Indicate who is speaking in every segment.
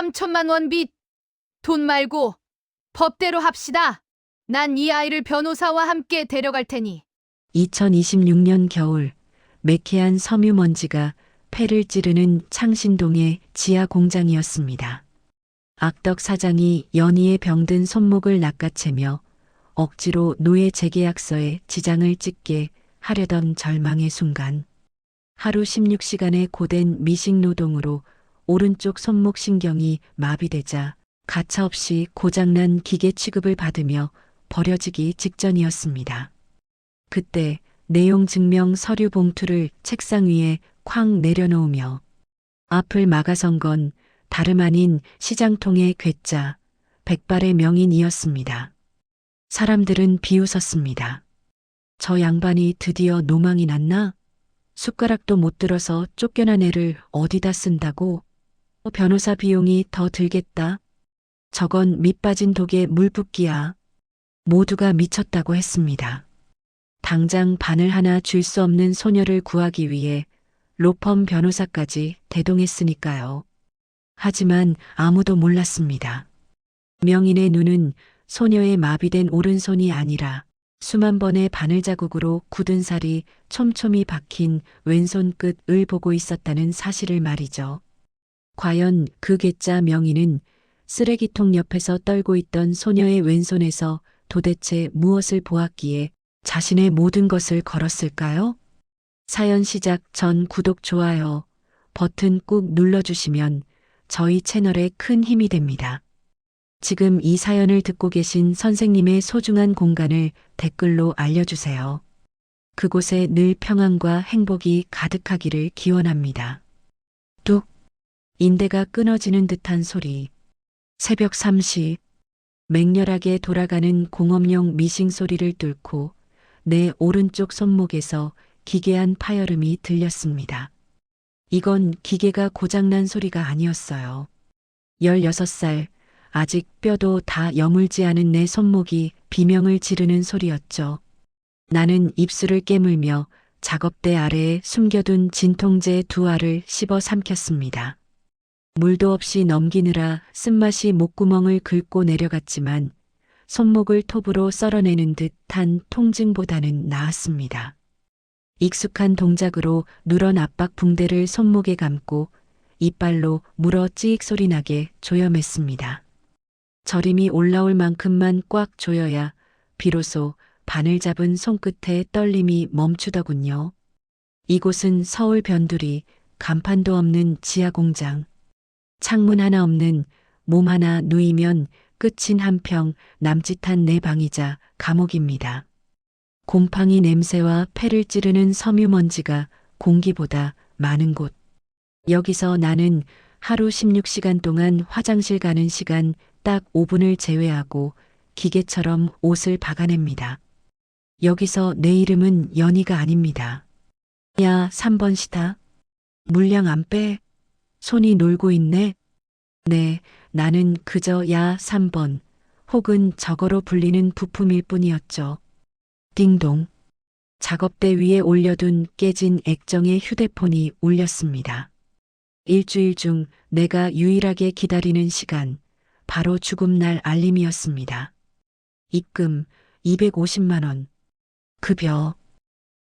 Speaker 1: 3천만 원 빚. 돈 말고 법대로 합시다. 난 이 아이를 변호사와 함께 데려갈 테니.
Speaker 2: 2026년 겨울 매캐한 섬유먼지가 폐를 찌르는 창신동의 지하 공장이었습니다. 악덕 사장이 연희에 병든 손목을 낚아채며 억지로 노예 재계약서에 지장을 찍게 하려던 절망의 순간, 하루 16시간의 고된 미식 노동으로 오른쪽 손목 신경이 마비되자 가차없이 고장난 기계 취급을 받으며 버려지기 직전이었습니다. 그때 내용 증명 서류 봉투를 책상 위에 쾅 내려놓으며 앞을 막아선 건 다름 아닌 시장통의 괴짜, 백발의 명인이었습니다. 사람들은 비웃었습니다. 저 양반이 드디어 노망이 났나? 숟가락도 못 들어서 쫓겨난 애를 어디다 쓴다고? 변호사 비용이 더 들겠다. 저건 밑빠진 독에 물 붓기야. 모두가 미쳤다고 했습니다. 당장 바늘 하나 줄 수 없는 소녀를 구하기 위해 로펌 변호사까지 대동했으니까요. 하지만 아무도 몰랐습니다. 명인의 눈은 소녀의 마비된 오른손이 아니라 수만 번의 바늘 자국으로 굳은 살이 촘촘히 박힌 왼손 끝을 보고 있었다는 사실을 말이죠. 과연 그 괴짜 명인은 쓰레기통 옆에서 떨고 있던 소녀의 왼손에서 도대체 무엇을 보았기에 자신의 모든 것을 걸었을까요? 사연 시작 전 구독, 좋아요 버튼 꾹 눌러주시면 저희 채널에 큰 힘이 됩니다. 지금 이 사연을 듣고 계신 선생님의 소중한 공간을 댓글로 알려주세요. 그곳에 늘 평안과 행복이 가득하기를 기원합니다. 뚝! 인대가 끊어지는 듯한 소리. 새벽 3시. 맹렬하게 돌아가는 공업용 미싱 소리를 뚫고 내 오른쪽 손목에서 기괴한 파열음이 들렸습니다. 이건 기계가 고장난 소리가 아니었어요. 16살, 아직 뼈도 다 여물지 않은 내 손목이 비명을 지르는 소리였죠. 나는 입술을 깨물며 작업대 아래에 숨겨둔 진통제 2알을 씹어 삼켰습니다. 물도 없이 넘기느라 쓴맛이 목구멍을 긁고 내려갔지만 손목을 톱으로 썰어내는 듯한 통증보다는 나았습니다. 익숙한 동작으로 누런 압박 붕대를 손목에 감고 이빨로 물어 찌익 소리 나게 조여맸습니다. 저림이 올라올 만큼만 꽉 조여야 비로소 바늘 잡은 손끝의 떨림이 멈추더군요. 이곳은 서울 변두리, 간판도 없는 지하 공장. 창문 하나 없는, 몸 하나 누이면 끝인 한평 남짓한 내 방이자 감옥입니다. 곰팡이 냄새와 폐를 찌르는 섬유먼지가 공기보다 많은 곳. 여기서 나는 하루 16시간 동안 화장실 가는 시간 딱 5분을 제외하고 기계처럼 옷을 박아냅니다. 여기서 내 이름은 연희가 아닙니다. 야, 3번 시다. 물량 안 빼? 손이 놀고 있네. 네, 나는 그저 야 3번 혹은 저거로 불리는 부품일 뿐이었죠. 띵동. 작업대 위에 올려둔 깨진 액정의 휴대폰이 울렸습니다. 일주일 중 내가 유일하게 기다리는 시간, 바로 죽음날 알림이었습니다. 입금 250만 원. 급여.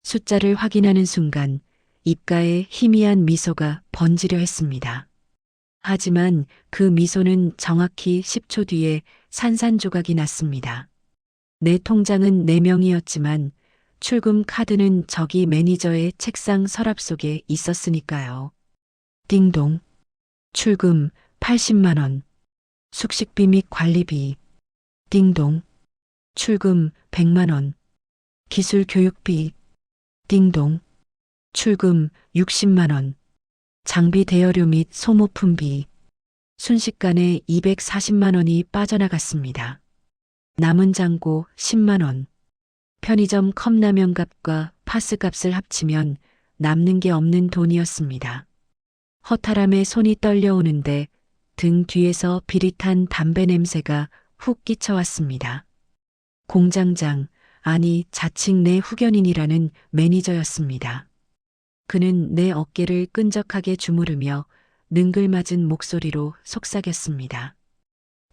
Speaker 2: 숫자를 확인하는 순간 입가에 희미한 미소가 번지려 했습니다. 하지만 그 미소는 정확히 10초 뒤에 산산조각이 났습니다. 내 통장은 4명이었지만 출금 카드는 저기 매니저의 책상 서랍 속에 있었으니까요. 띵동. 출금 80만 원. 숙식비 및 관리비. 띵동. 출금 100만 원. 기술 교육비. 띵동. 출금 60만 원. 장비 대여료 및 소모품비. 순식간에 240만 원이 빠져나갔습니다. 남은 잔고 10만 원. 편의점 컵라면 값과 파스 값을 합치면 남는 게 없는 돈이었습니다. 허탈함에 손이 떨려오는데 등 뒤에서 비릿한 담배 냄새가 훅 끼쳐왔습니다. 공장장, 아니 자칭 내 후견인이라는 매니저였습니다. 그는 내 어깨를 끈적하게 주무르며 능글맞은 목소리로 속삭였습니다.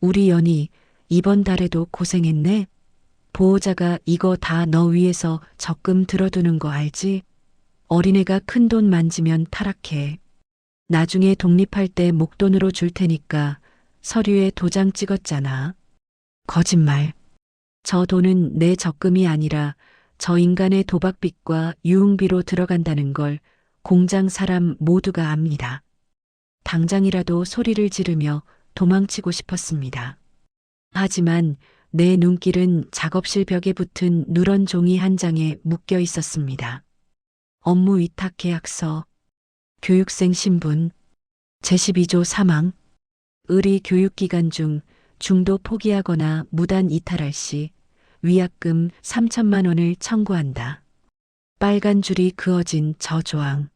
Speaker 2: 우리 연희 이번 달에도 고생했네. 보호자가 이거 다 너 위해서 적금 들어두는 거 알지? 어린애가 큰돈 만지면 타락해. 나중에 독립할 때 목돈으로 줄 테니까 서류에 도장 찍었잖아. 거짓말. 저 돈은 내 적금이 아니라 저 인간의 도박빚과 유흥비로 들어간다는 걸 공장 사람 모두가 압니다. 당장이라도 소리를 지르며 도망치고 싶었습니다. 하지만 내 눈길은 작업실 벽에 붙은 누런 종이 한 장에 묶여 있었습니다. 업무 위탁 계약서, 교육생 신분, 제12조 사망, 의리 교육기간 중 중도 포기하거나 무단 이탈할 시 위약금 3천만 원을 청구한다. 빨간 줄이 그어진 저 조항.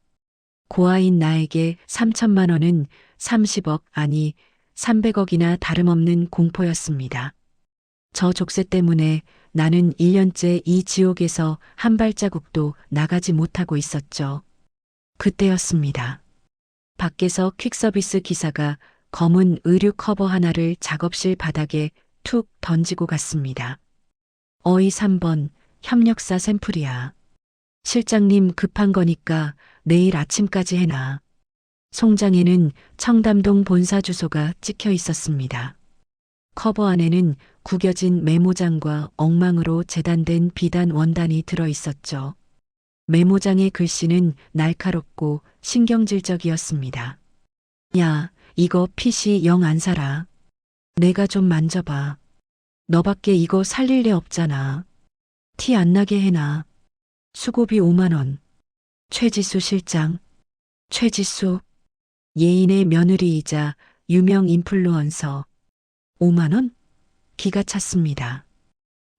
Speaker 2: 고아인 나에게 3천만 원은 30억 아니 300억이나 다름없는 공포였습니다. 저 족쇄 때문에 나는 1년째 이 지옥에서 한 발자국도 나가지 못하고 있었죠. 그때였습니다. 밖에서 퀵서비스 기사가 검은 의류 커버 하나를 작업실 바닥에 툭 던지고 갔습니다. 어이 3번 협력사 샘플이야. 실장님 급한 거니까 내일 아침까지 해놔. 송장에는 청담동 본사 주소가 찍혀 있었습니다. 커버 안에는 구겨진 메모장과 엉망으로 재단된 비단 원단이 들어 있었죠. 메모장의 글씨는 날카롭고 신경질적이었습니다. 야, 이거 핏이 영 안 살아. 내가 좀 만져봐. 너밖에 이거 살릴 애 없잖아. 티 안 나게 해놔. 수고비 5만 원. 최지수 실장. 최지수. 예인의 며느리이자 유명 인플루언서. 5만 원? 기가 찼습니다.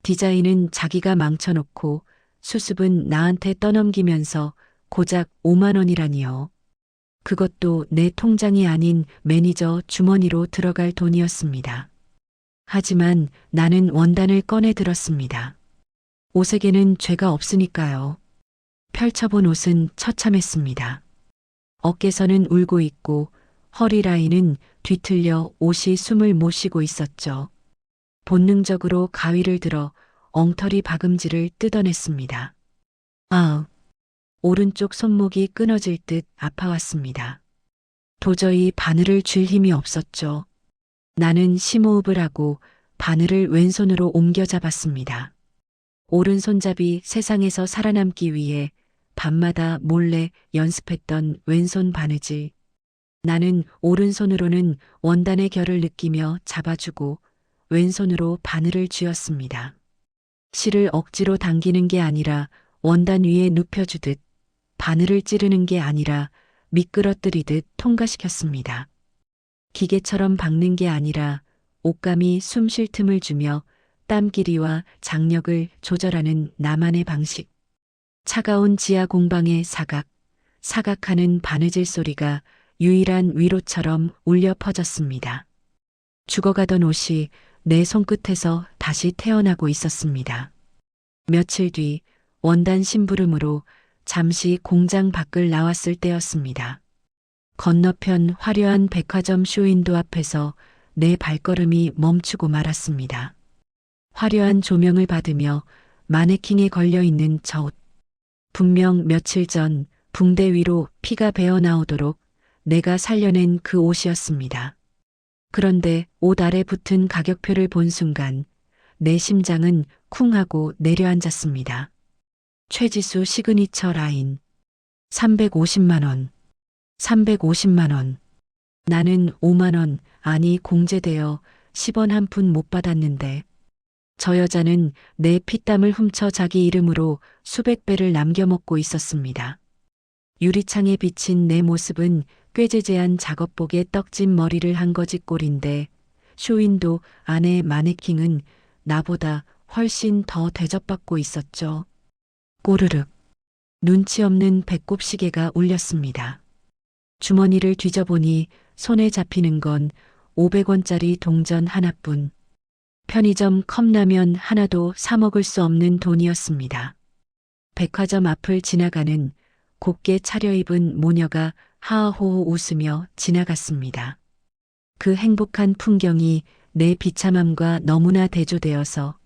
Speaker 2: 디자인은 자기가 망쳐놓고 수습은 나한테 떠넘기면서 고작 5만 원이라니요. 그것도 내 통장이 아닌 매니저 주머니로 들어갈 돈이었습니다. 하지만 나는 원단을 꺼내 들었습니다. 옷에게는 죄가 없으니까요. 펼쳐본 옷은 처참했습니다. 어깨선은 울고 있고 허리 라인은 뒤틀려 옷이 숨을 못 쉬고 있었죠. 본능적으로 가위를 들어 엉터리 박음질을 뜯어냈습니다. 아으. 오른쪽 손목이 끊어질 듯 아파왔습니다. 도저히 바늘을 쥘 힘이 없었죠. 나는 심호흡을 하고 바늘을 왼손으로 옮겨 잡았습니다. 오른손잡이 세상에서 살아남기 위해 밤마다 몰래 연습했던 왼손 바느질. 나는 오른손으로는 원단의 결을 느끼며 잡아주고 왼손으로 바늘을 쥐었습니다. 실을 억지로 당기는 게 아니라 원단 위에 눕혀주듯, 바늘을 찌르는 게 아니라 미끄러뜨리듯 통과시켰습니다. 기계처럼 박는 게 아니라 옷감이 숨 쉴 틈을 주며 땀 길이와 장력을 조절하는 나만의 방식. 차가운 지하 공방의 사각하는 바느질 소리가 유일한 위로처럼 울려 퍼졌습니다. 죽어가던 옷이 내 손끝에서 다시 태어나고 있었습니다. 며칠 뒤 원단 심부름으로 잠시 공장 밖을 나왔을 때였습니다. 건너편 화려한 백화점 쇼윈도 앞에서 내 발걸음이 멈추고 말았습니다. 화려한 조명을 받으며 마네킹에 걸려있는 저 옷. 분명 며칠 전 붕대 위로 피가 배어 나오도록 내가 살려낸 그 옷이었습니다. 그런데 옷 아래 붙은 가격표를 본 순간 내 심장은 쿵 하고 내려앉았습니다. 최지수 시그니처 라인. 350만 원. 350만 원. 나는 5만 원, 아니 공제되어 10원 한 푼 못 받았는데 저 여자는 내 피땀을 훔쳐 자기 이름으로 수백 배를 남겨먹고 있었습니다. 유리창에 비친 내 모습은 꾀재재한 작업복에 떡진 머리를 한 거지 꼴인데 쇼윈도 안의 마네킹은 나보다 훨씬 더 대접받고 있었죠. 꼬르륵. 눈치 없는 배꼽 시계가 울렸습니다. 주머니를 뒤져보니 손에 잡히는 건 500원짜리 동전 하나뿐. 편의점 컵라면 하나도 사 먹을 수 없는 돈이었습니다. 백화점 앞을 지나가는 곱게 차려입은 모녀가 하하호 웃으며 지나갔습니다. 그 행복한 풍경이 내 비참함과 너무나 대조되어서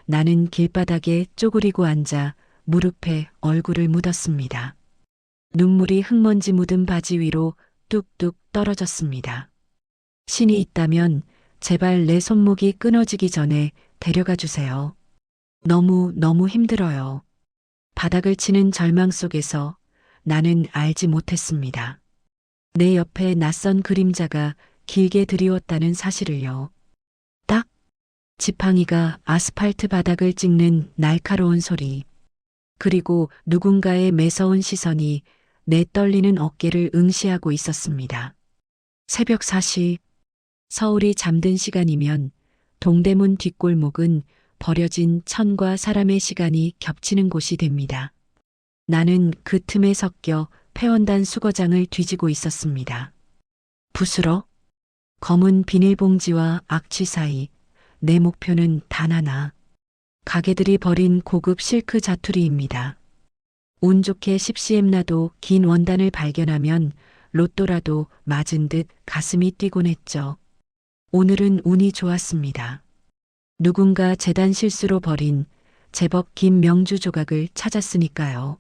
Speaker 2: 나는 길바닥에 쪼그리고 앉아 무릎에 얼굴을 묻었습니다. 눈물이 흙먼지 묻은 바지 위로 뚝뚝 떨어졌습니다. 신이 있다면 제발 내 손목이 끊어지기 전에 데려가 주세요. 너무 힘들어요. 바닥을 치는 절망 속에서 나는 알지 못했습니다. 내 옆에 낯선 그림자가 길게 드리웠다는 사실을요. 딱! 지팡이가 아스팔트 바닥을 찍는 날카로운 소리. 그리고 누군가의 매서운 시선이 내 떨리는 어깨를 응시하고 있었습니다. 새벽 4시, 서울이 잠든 시간이면 동대문 뒷골목은 버려진 천과 사람의 시간이 겹치는 곳이 됩니다. 나는 그 틈에 섞여 폐원단 수거장을 뒤지고 있었습니다. 부스러 검은 비닐봉지와 악취 사이 내 목표는 단 하나. 가게들이 버린 고급 실크 자투리입니다. 운 좋게 10cm 나도 긴 원단을 발견하면 로또라도 맞은 듯 가슴이 뛰곤 했죠. 오늘은 운이 좋았습니다. 누군가 재단 실수로 버린 제법 긴 명주 조각을 찾았으니까요.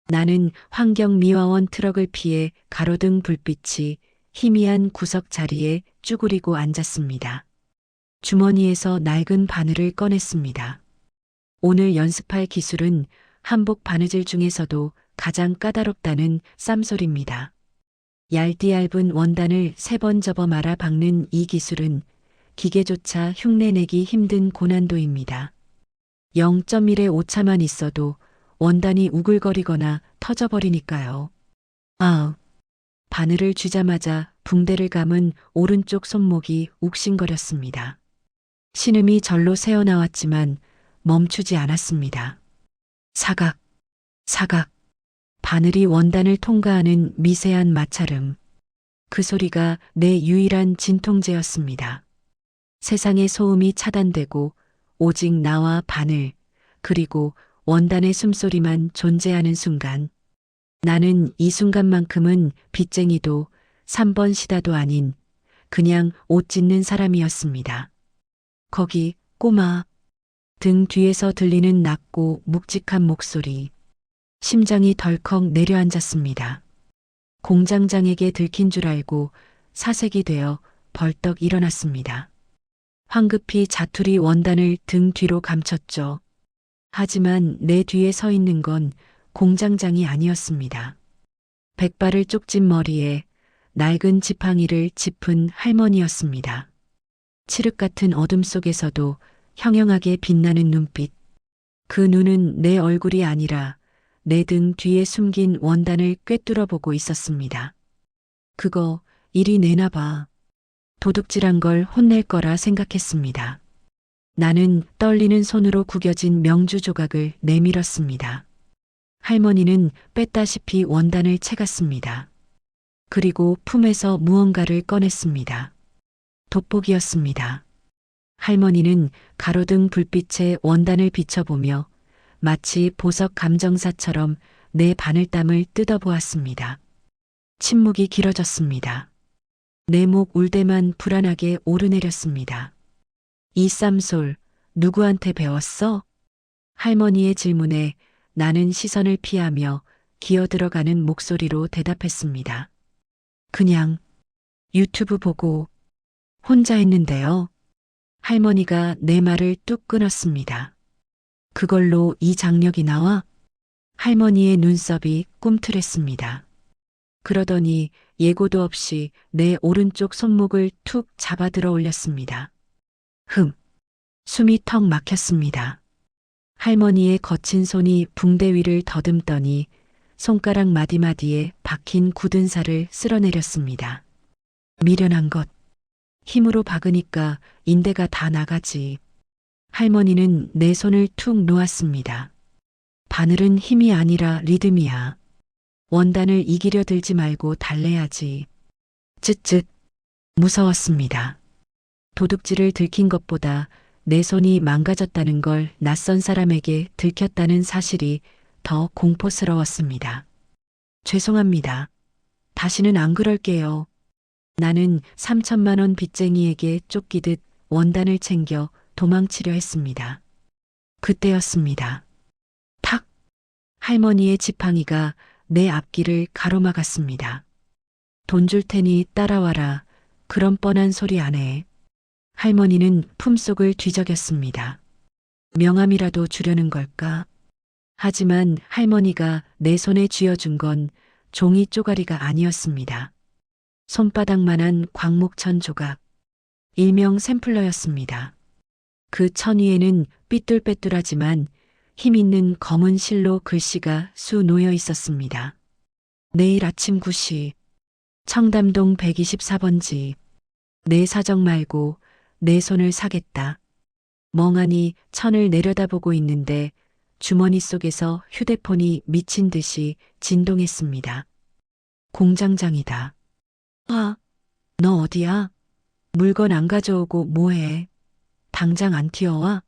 Speaker 2: 나는 환경미화원 트럭을 피해 가로등 불빛이 희미한 구석 자리에 쭈그리고 앉았습니다. 주머니에서 낡은 바늘을 꺼냈습니다. 오늘 연습할 기술은 한복 바느질 중에서도 가장 까다롭다는 쌈소리입니다. 얇디 얇은 원단을 3번 접어 말아 박는 이 기술은 기계조차 흉내내기 힘든 고난도입니다. 0.1의 오차만 있어도 원단이 우글거리거나 터져버리니까요. 바늘을 쥐자마자 붕대를 감은 오른쪽 손목이 욱신거렸습니다. 신음이 절로 새어나왔지만 멈추지 않았습니다. 사각, 사각, 바늘이 원단을 통과하는 미세한 마찰음. 그 소리가 내 유일한 진통제였습니다. 세상의 소음이 차단되고 오직 나와 바늘, 그리고 원단의 숨소리만 존재하는 순간, 나는 이 순간만큼은 빚쟁이도 3번 시다도 아닌 그냥 옷 찢는 사람이었습니다. 거기 꼬마. 등 뒤에서 들리는 낮고 묵직한 목소리. 심장이 덜컥 내려앉았습니다. 공장장에게 들킨 줄 알고 사색이 되어 벌떡 일어났습니다. 황급히 자투리 원단을 등 뒤로 감췄죠. 하지만 내 뒤에 서 있는 건 공장장이 아니었습니다. 백발을 쪽진 머리에 낡은 지팡이를 짚은 할머니였습니다. 칠흑 같은 어둠 속에서도 형형하게 빛나는 눈빛. 그 눈은 내 얼굴이 아니라 내 등 뒤에 숨긴 원단을 꿰뚫어 보고 있었습니다. 그거 이리 내놔 봐. 도둑질한 걸 혼낼 거라 생각했습니다. 나는 떨리는 손으로 구겨진 명주 조각을 내밀었습니다. 할머니는 뺐다시피 원단을 채갔습니다. 그리고 품에서 무언가를 꺼냈습니다. 돋보기였습니다. 할머니는 가로등 불빛에 원단을 비춰보며 마치 보석 감정사처럼 내 바늘땀을 뜯어보았습니다. 침묵이 길어졌습니다. 내 목 울대만 불안하게 오르내렸습니다. 이 쌈솔 누구한테 배웠어? 할머니의 질문에 나는 시선을 피하며 기어들어가는 목소리로 대답했습니다. 그냥 유튜브 보고 혼자 했는데요. 할머니가 내 말을 뚝 끊었습니다. 그걸로 이 장력이 나와? 할머니의 눈썹이 꿈틀했습니다. 그러더니 예고도 없이 내 오른쪽 손목을 툭 잡아 들어 올렸습니다. 숨이 턱 막혔습니다. 할머니의 거친 손이 붕대 위를 더듬더니 손가락 마디마디에 박힌 굳은 살을 쓸어내렸습니다. 미련한 것. 힘으로 박으니까 인대가 다 나가지. 할머니는 내 손을 툭 놓았습니다. 바늘은 힘이 아니라 리듬이야. 원단을 이기려 들지 말고 달래야지. 쯧쯧. 무서웠습니다. 도둑질을 들킨 것보다 내 손이 망가졌다는 걸 낯선 사람에게 들켰다는 사실이 더 공포스러웠습니다. 죄송합니다. 다시는 안 그럴게요. 나는 3천만 원 빚쟁이에게 쫓기듯 원단을 챙겨 도망치려 했습니다. 그때였습니다. 탁! 할머니의 지팡이가 내 앞길을 가로막았습니다. 돈 줄 테니 따라와라. 그런 뻔한 소리 안 해. 할머니는 품속을 뒤적였습니다. 명함이라도 주려는 걸까? 하지만 할머니가 내 손에 쥐어준 건 종이 쪼가리가 아니었습니다. 손바닥만한 광목천 조각. 일명 샘플러였습니다. 그 천 위에는 삐뚤빼뚤하지만 힘있는 검은 실로 글씨가 수 놓여 있었습니다. 내일 아침 9시 청담동 124번지. 내 사정 말고 내 손을 사겠다. 멍하니 천을 내려다보고 있는데 주머니 속에서 휴대폰이 미친 듯이 진동했습니다. 공장장이다. 아, 너 어디야? 물건 안 가져오고 뭐해? 당장 안 튀어와?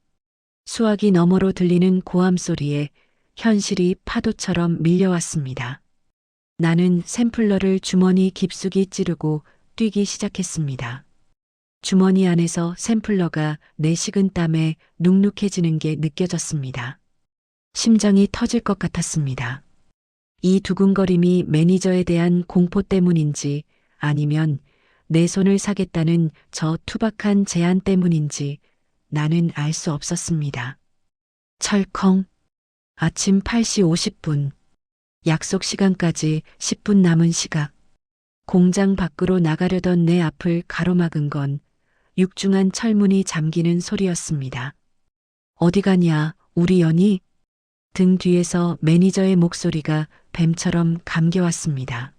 Speaker 2: 수화기 너머로 들리는 고함 소리에 현실이 파도처럼 밀려왔습니다. 나는 샘플러를 주머니 깊숙이 찌르고 뛰기 시작했습니다. 주머니 안에서 샘플러가 내 식은 땀에 눅눅해지는 게 느껴졌습니다. 심장이 터질 것 같았습니다. 이 두근거림이 매니저에 대한 공포 때문인지 아니면 내 손을 사겠다는 저 투박한 제안 때문인지 나는 알 수 없었습니다. 철컹. 아침 8시 50분. 약속 시간까지 10분 남은 시각. 공장 밖으로 나가려던 내 앞을 가로막은 건 육중한 철문이 잠기는 소리였습니다. 어디 가냐, 우리 연희? 등 뒤에서 매니저의 목소리가 뱀처럼 감겨왔습니다.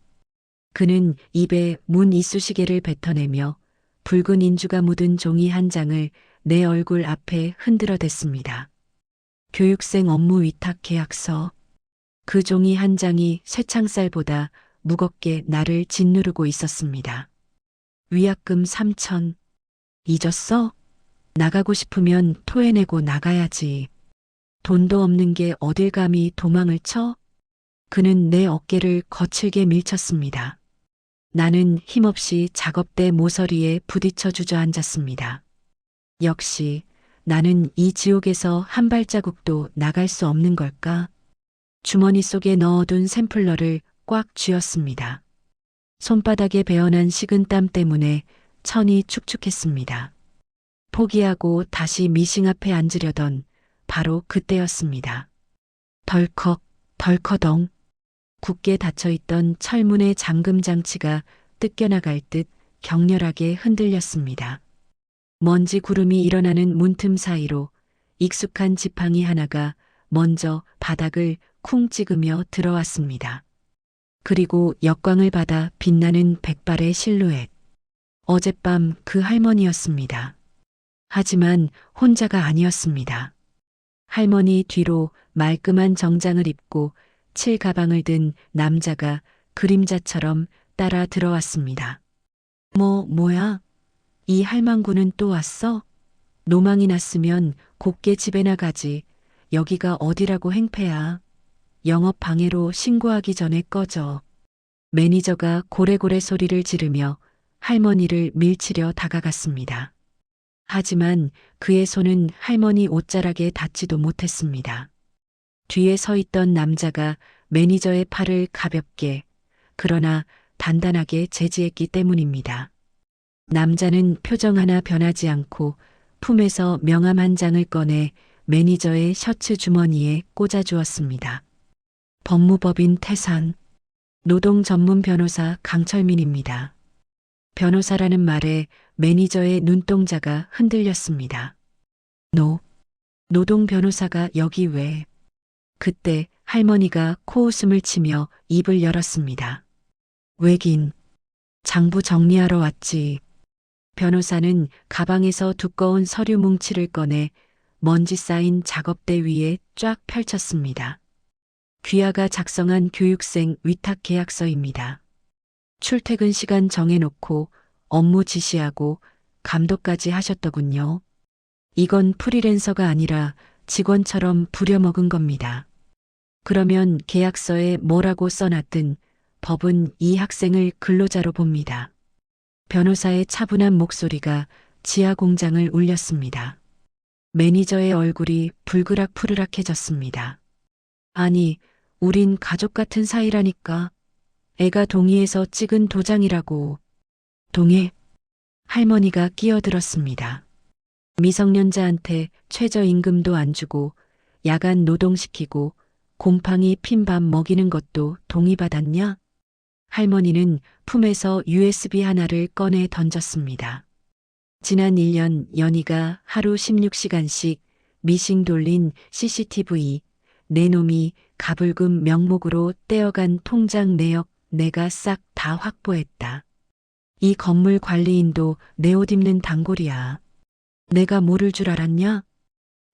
Speaker 2: 그는 입에 문 이쑤시개를 뱉어내며 붉은 인주가 묻은 종이 한 장을 내 얼굴 앞에 흔들어댔습니다. 교육생 업무 위탁 계약서. 그 종이 한 장이 쇠창살보다 무겁게 나를 짓누르고 있었습니다. 위약금 3천. 잊었어? 나가고 싶으면 토해내고 나가야지. 돈도 없는 게 어딜 감히 도망을 쳐? 그는 내 어깨를 거칠게 밀쳤습니다. 나는 힘없이 작업대 모서리에 부딪혀 주저앉았습니다. 역시 나는 이 지옥에서 한 발자국도 나갈 수 없는 걸까? 주머니 속에 넣어둔 샘플러를 꽉 쥐었습니다. 손바닥에 배어난 식은땀 때문에 천이 축축했습니다. 포기하고 다시 미싱 앞에 앉으려던 바로 그때였습니다. 덜컥, 덜커덩. 굳게 닫혀있던 철문의 잠금 장치가 뜯겨나갈 듯 격렬하게 흔들렸습니다. 먼지 구름이 일어나는 문틈 사이로 익숙한 지팡이 하나가 먼저 바닥을 쿵 찍으며 들어왔습니다. 그리고 역광을 받아 빛나는 백발의 실루엣. 어젯밤 그 할머니였습니다. 하지만 혼자가 아니었습니다. 할머니 뒤로 말끔한 정장을 입고 칠 가방을 든 남자가 그림자처럼 따라 들어왔습니다. 뭐야? 이 할망구는 또 왔어? 노망이 났으면 곱게 집에 나가지. 여기가 어디라고 행패야. 영업 방해로 신고하기 전에 꺼져. 매니저가 고래고래 소리를 지르며 할머니를 밀치려 다가갔습니다. 하지만 그의 손은 할머니 옷자락에 닿지도 못했습니다. 뒤에 서 있던 남자가 매니저의 팔을 가볍게 그러나 단단하게 제지했기 때문입니다. 남자는 표정 하나 변하지 않고 품에서 명함 한 장을 꺼내 매니저의 셔츠 주머니에 꽂아주었습니다. 법무법인 태산, 노동 전문 변호사 강철민입니다. 변호사라는 말에 매니저의 눈동자가 흔들렸습니다. 노동 변호사가 여기 왜? 그때 할머니가 코웃음을 치며 입을 열었습니다. 왜긴, 장부 정리하러 왔지. 변호사는 가방에서 두꺼운 서류 뭉치를 꺼내 먼지 쌓인 작업대 위에 쫙 펼쳤습니다. 귀하가 작성한 교육생 위탁 계약서입니다. 출퇴근 시간 정해놓고 업무 지시하고 감독까지 하셨더군요. 이건 프리랜서가 아니라 직원처럼 부려먹은 겁니다. 그러면 계약서에 뭐라고 써놨든 법은 이 학생을 근로자로 봅니다. 변호사의 차분한 목소리가 지하 공장을 울렸습니다. 매니저의 얼굴이 불그락푸르락해졌습니다. 아니, 우린 가족 같은 사이라니까. 애가 동의해서 찍은 도장이라고. 동의? 할머니가 끼어들었습니다. 미성년자한테 최저임금도 안 주고 야간 노동시키고 곰팡이 핀밥 먹이는 것도 동의받았냐? 할머니는 품에서 USB 하나를 꺼내 던졌습니다. 지난 1년 연희가 하루 16시간씩 미싱 돌린 CCTV, 내 놈이 가불금 명목으로 떼어간 통장 내역 내가 싹 다 확보했다. 이 건물 관리인도 내 옷 입는 단골이야. 내가 모를 줄 알았냐?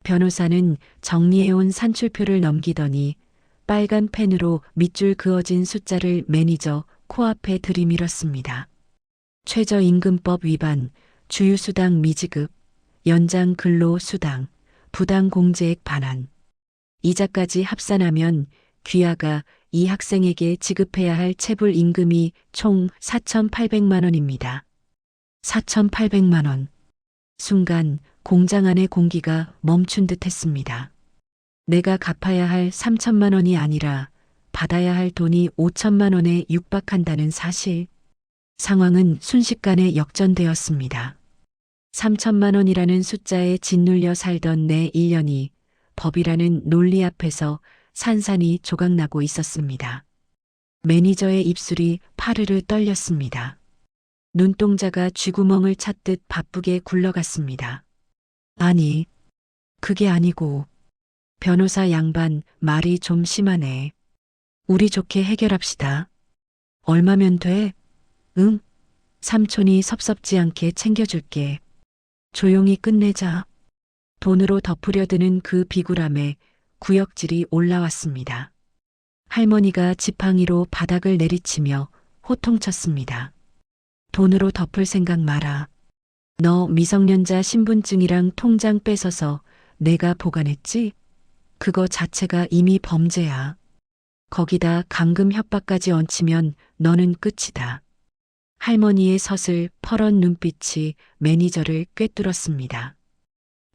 Speaker 2: 변호사는 정리해온 산출표를 넘기더니 빨간 펜으로 밑줄 그어진 숫자를 매니저 코앞에 들이밀었습니다. 최저임금법 위반, 주휴수당 미지급, 연장 근로수당, 부당공제액 반환. 이자까지 합산하면 귀하가 이 학생에게 지급해야 할 체불 임금이 총 4,800만 원입니다. 4,800만 원. 순간 공장 안의 공기가 멈춘 듯 했습니다. 내가 갚아야 할 3천만 원이 아니라 받아야 할 돈이 5천만 원에 육박한다는 사실. 상황은 순식간에 역전되었습니다. 3천만 원이라는 숫자에 짓눌려 살던 내 1년이 법이라는 논리 앞에서 산산이 조각나고 있었습니다. 매니저의 입술이 파르르 떨렸습니다. 눈동자가 쥐구멍을 찾듯 바쁘게 굴러갔습니다. 아니, 그게 아니고. 변호사 양반 말이 좀 심하네. 우리 좋게 해결합시다. 얼마면 돼? 응? 삼촌이 섭섭지 않게 챙겨줄게. 조용히 끝내자. 돈으로 덮으려 드는 그 비굴함에 구역질이 올라왔습니다. 할머니가 지팡이로 바닥을 내리치며 호통쳤습니다. 돈으로 덮을 생각 마라. 너 미성년자 신분증이랑 통장 뺏어서 내가 보관했지? 그거 자체가 이미 범죄야. 거기다 감금 협박까지 얹히면 너는 끝이다. 할머니의 서슬 퍼런 눈빛이 매니저를 꿰뚫었습니다.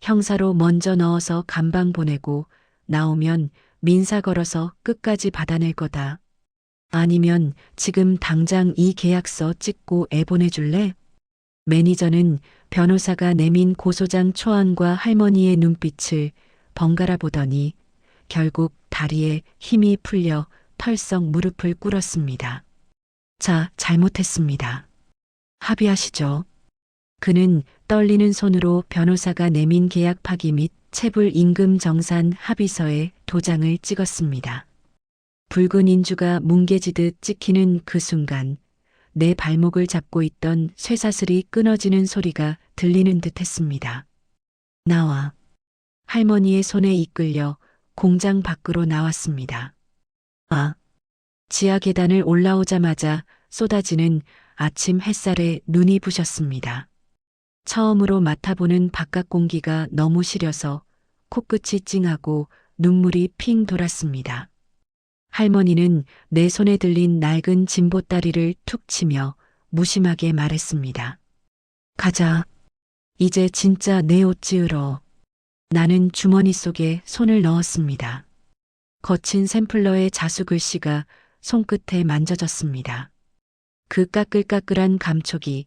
Speaker 2: 형사로 먼저 넣어서 감방 보내고 나오면 민사 걸어서 끝까지 받아낼 거다. 아니면 지금 당장 이 계약서 찍고 애 보내줄래? 매니저는 변호사가 내민 고소장 초안과 할머니의 눈빛을 번갈아 보더니 결국 다리에 힘이 풀려 털썩 무릎을 꿇었습니다. 자, 잘못했습니다. 합의하시죠. 그는 떨리는 손으로 변호사가 내민 계약 파기 및 체불 임금 정산 합의서에 도장을 찍었습니다. 붉은 인주가 뭉개지듯 찍히는 그 순간 내 발목을 잡고 있던 쇠사슬이 끊어지는 소리가 들리는 듯 했습니다. 나와. 할머니의 손에 이끌려 공장 밖으로 나왔습니다. 아. 지하 계단을 올라오자마자 쏟아지는 아침 햇살에 눈이 부셨습니다. 처음으로 맡아보는 바깥 공기가 너무 시려서 코끝이 찡하고 눈물이 핑 돌았습니다. 할머니는 내 손에 들린 낡은 진보다리를 툭 치며 무심하게 말했습니다. 가자. 이제 진짜 내 옷 지으러. 나는 주머니 속에 손을 넣었습니다. 거친 샘플러의 자수글씨가 손끝에 만져졌습니다. 그 까끌까끌한 감촉이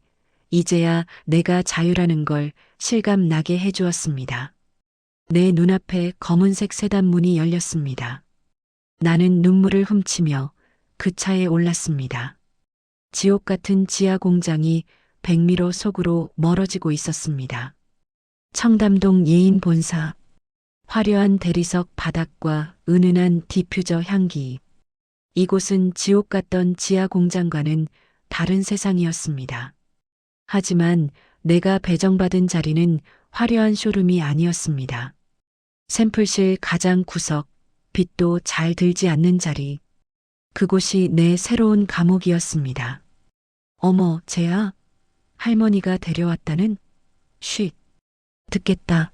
Speaker 2: 이제야 내가 자유라는 걸 실감 나게 해주었습니다. 내 눈앞에 검은색 세단문이 열렸습니다. 나는 눈물을 훔치며 그 차에 올랐습니다. 지옥 같은 지하 공장이 백미로 속으로 멀어지고 있었습니다. 청담동 예인 본사, 화려한 대리석 바닥과 은은한 디퓨저 향기. 이곳은 지옥 같던 지하 공장과는 다른 세상이었습니다. 하지만 내가 배정받은 자리는 화려한 쇼룸이 아니었습니다. 샘플실 가장 구석, 빛도 잘 들지 않는 자리. 그곳이 내 새로운 감옥이었습니다. 어머, 쟤야? 할머니가 데려왔다는? 쉿. 듣겠다.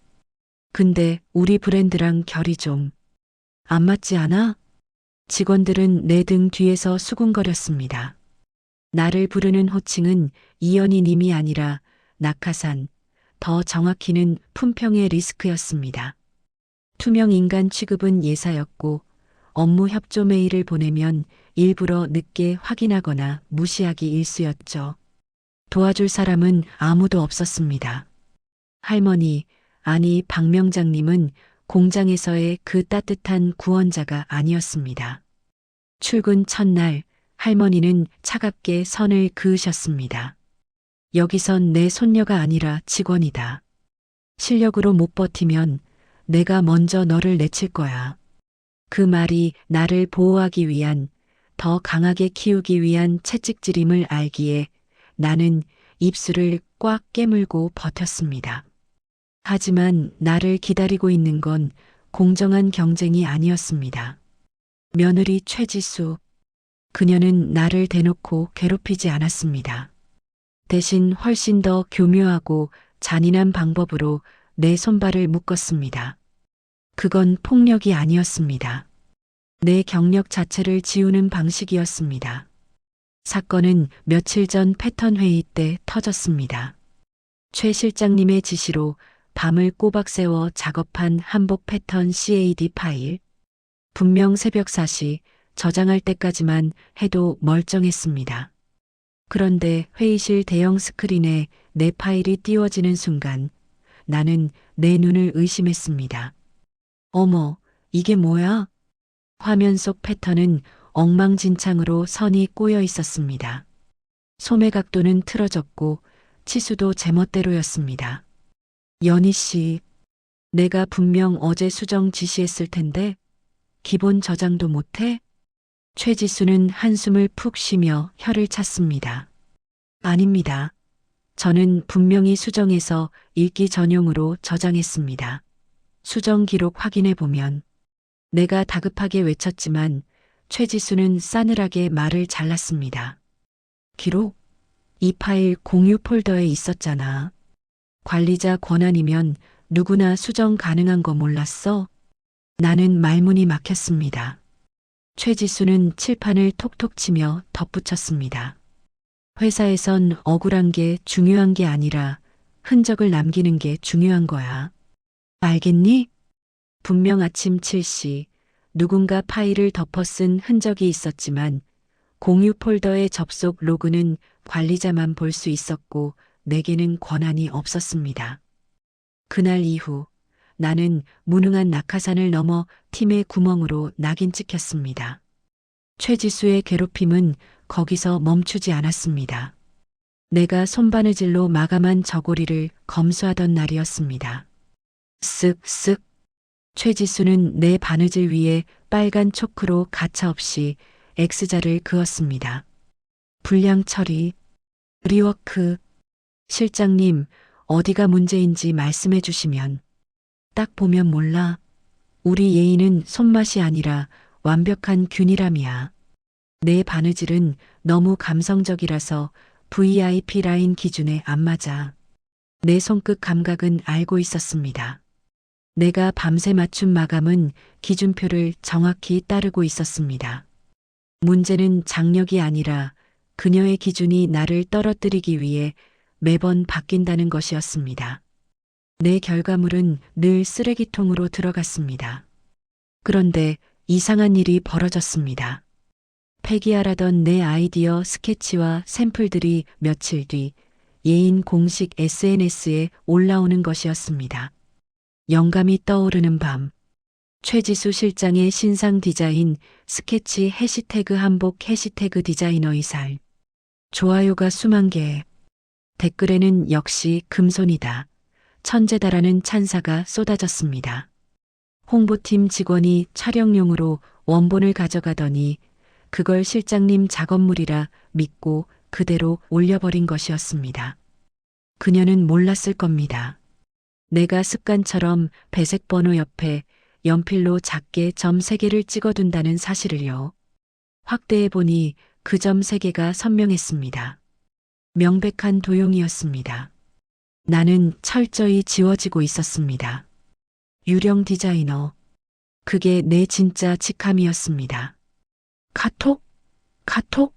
Speaker 2: 근데 우리 브랜드랑 결이 좀 안 맞지 않아? 직원들은 내 등 뒤에서 수군거렸습니다. 나를 부르는 호칭은 이연희님이 아니라 낙하산, 더 정확히는 품평의 리스크였습니다. 투명 인간 취급은 예사였고 업무 협조 메일을 보내면 일부러 늦게 확인하거나 무시하기 일쑤였죠. 도와줄 사람은 아무도 없었습니다. 할머니, 아니 박 명장님은 공장에서의 그 따뜻한 구원자가 아니었습니다. 출근 첫날 할머니는 차갑게 선을 그으셨습니다. 여기선 내 손녀가 아니라 직원이다. 실력으로 못 버티면 내가 먼저 너를 내칠 거야. 그 말이 나를 보호하기 위한, 더 강하게 키우기 위한 채찍질임을 알기에 나는 입술을 꽉 깨물고 버텼습니다. 하지만 나를 기다리고 있는 건 공정한 경쟁이 아니었습니다. 며느리 최지수. 그녀는 나를 대놓고 괴롭히지 않았습니다. 대신 훨씬 더 교묘하고 잔인한 방법으로 내 손발을 묶었습니다. 그건 폭력이 아니었습니다. 내 경력 자체를 지우는 방식이었습니다. 사건은 며칠 전 패턴 회의 때 터졌습니다. 최 실장님의 지시로 밤을 꼬박 새워 작업한 한복 패턴 CAD 파일. 분명 새벽 4시 저장할 때까지만 해도 멀쩡했습니다. 그런데 회의실 대형 스크린에 내 파일이 띄워지는 순간 나는 내 눈을 의심했습니다. 어머, 이게 뭐야? 화면 속 패턴은 엉망진창으로 선이 꼬여 있었습니다. 소매 각도는 틀어졌고 치수도 제멋대로였습니다. 연희 씨, 내가 분명 어제 수정 지시했을 텐데 기본 저장도 못해? 최지수는 한숨을 푹 쉬며 혀를 찼습니다. 아닙니다. 저는 분명히 수정해서 읽기 전용으로 저장했습니다. 수정 기록 확인해 보면 내가 다급하게 외쳤지만 최지수는 싸늘하게 말을 잘랐습니다. 기록? 이 파일 공유 폴더에 있었잖아. 관리자 권한이면 누구나 수정 가능한 거 몰랐어? 나는 말문이 막혔습니다. 최지수는 칠판을 톡톡 치며 덧붙였습니다. 회사에선 억울한 게 중요한 게 아니라 흔적을 남기는 게 중요한 거야. 알겠니? 분명 아침 7시 누군가 파일을 덮어 쓴 흔적이 있었지만 공유 폴더의 접속 로그는 관리자만 볼 수 있었고 내게는 권한이 없었습니다. 그날 이후 나는 무능한 낙하산을 넘어 팀의 구멍으로 낙인 찍혔습니다. 최지수의 괴롭힘은 거기서 멈추지 않았습니다. 내가 손바느질로 마감한 저고리를 검수하던 날이었습니다. 쓱쓱. 최지수는 내 바느질 위에 빨간 초크로 가차없이 X자를 그었습니다. 불량 처리, 리워크. 실장님, 어디가 문제인지 말씀해 주시면. 딱 보면 몰라. 우리 예의는 손맛이 아니라 완벽한 균일함이야. 내 바느질은 너무 감성적이라서 VIP 라인 기준에 안 맞아. 내 손끝 감각은 알고 있었습니다. 내가 밤새 맞춘 마감은 기준표를 정확히 따르고 있었습니다. 문제는 장력이 아니라 그녀의 기준이 나를 떨어뜨리기 위해 매번 바뀐다는 것이었습니다. 내 결과물은 늘 쓰레기통으로 들어갔습니다. 그런데 이상한 일이 벌어졌습니다. 폐기하라던 내 아이디어 스케치와 샘플들이 며칠 뒤 예인 공식 SNS에 올라오는 것이었습니다. 영감이 떠오르는 밤, 최지수 실장의 신상 디자인 스케치 해시태그 한복 해시태그 디자이너의 살. 좋아요가 수만 개. 댓글에는 역시 금손이다. 천재다라는 찬사가 쏟아졌습니다. 홍보팀 직원이 촬영용으로 원본을 가져가더니 그걸 실장님 작업물이라 믿고 그대로 올려버린 것이었습니다. 그녀는 몰랐을 겁니다. 내가 습관처럼 배색 번호 옆에 연필로 작게 점 3개를 찍어둔다는 사실을요. 확대해보니 그 점 3개가 선명했습니다. 명백한 도용이었습니다. 나는 철저히 지워지고 있었습니다. 유령 디자이너. 그게 내 진짜 직함이었습니다. 카톡? 카톡?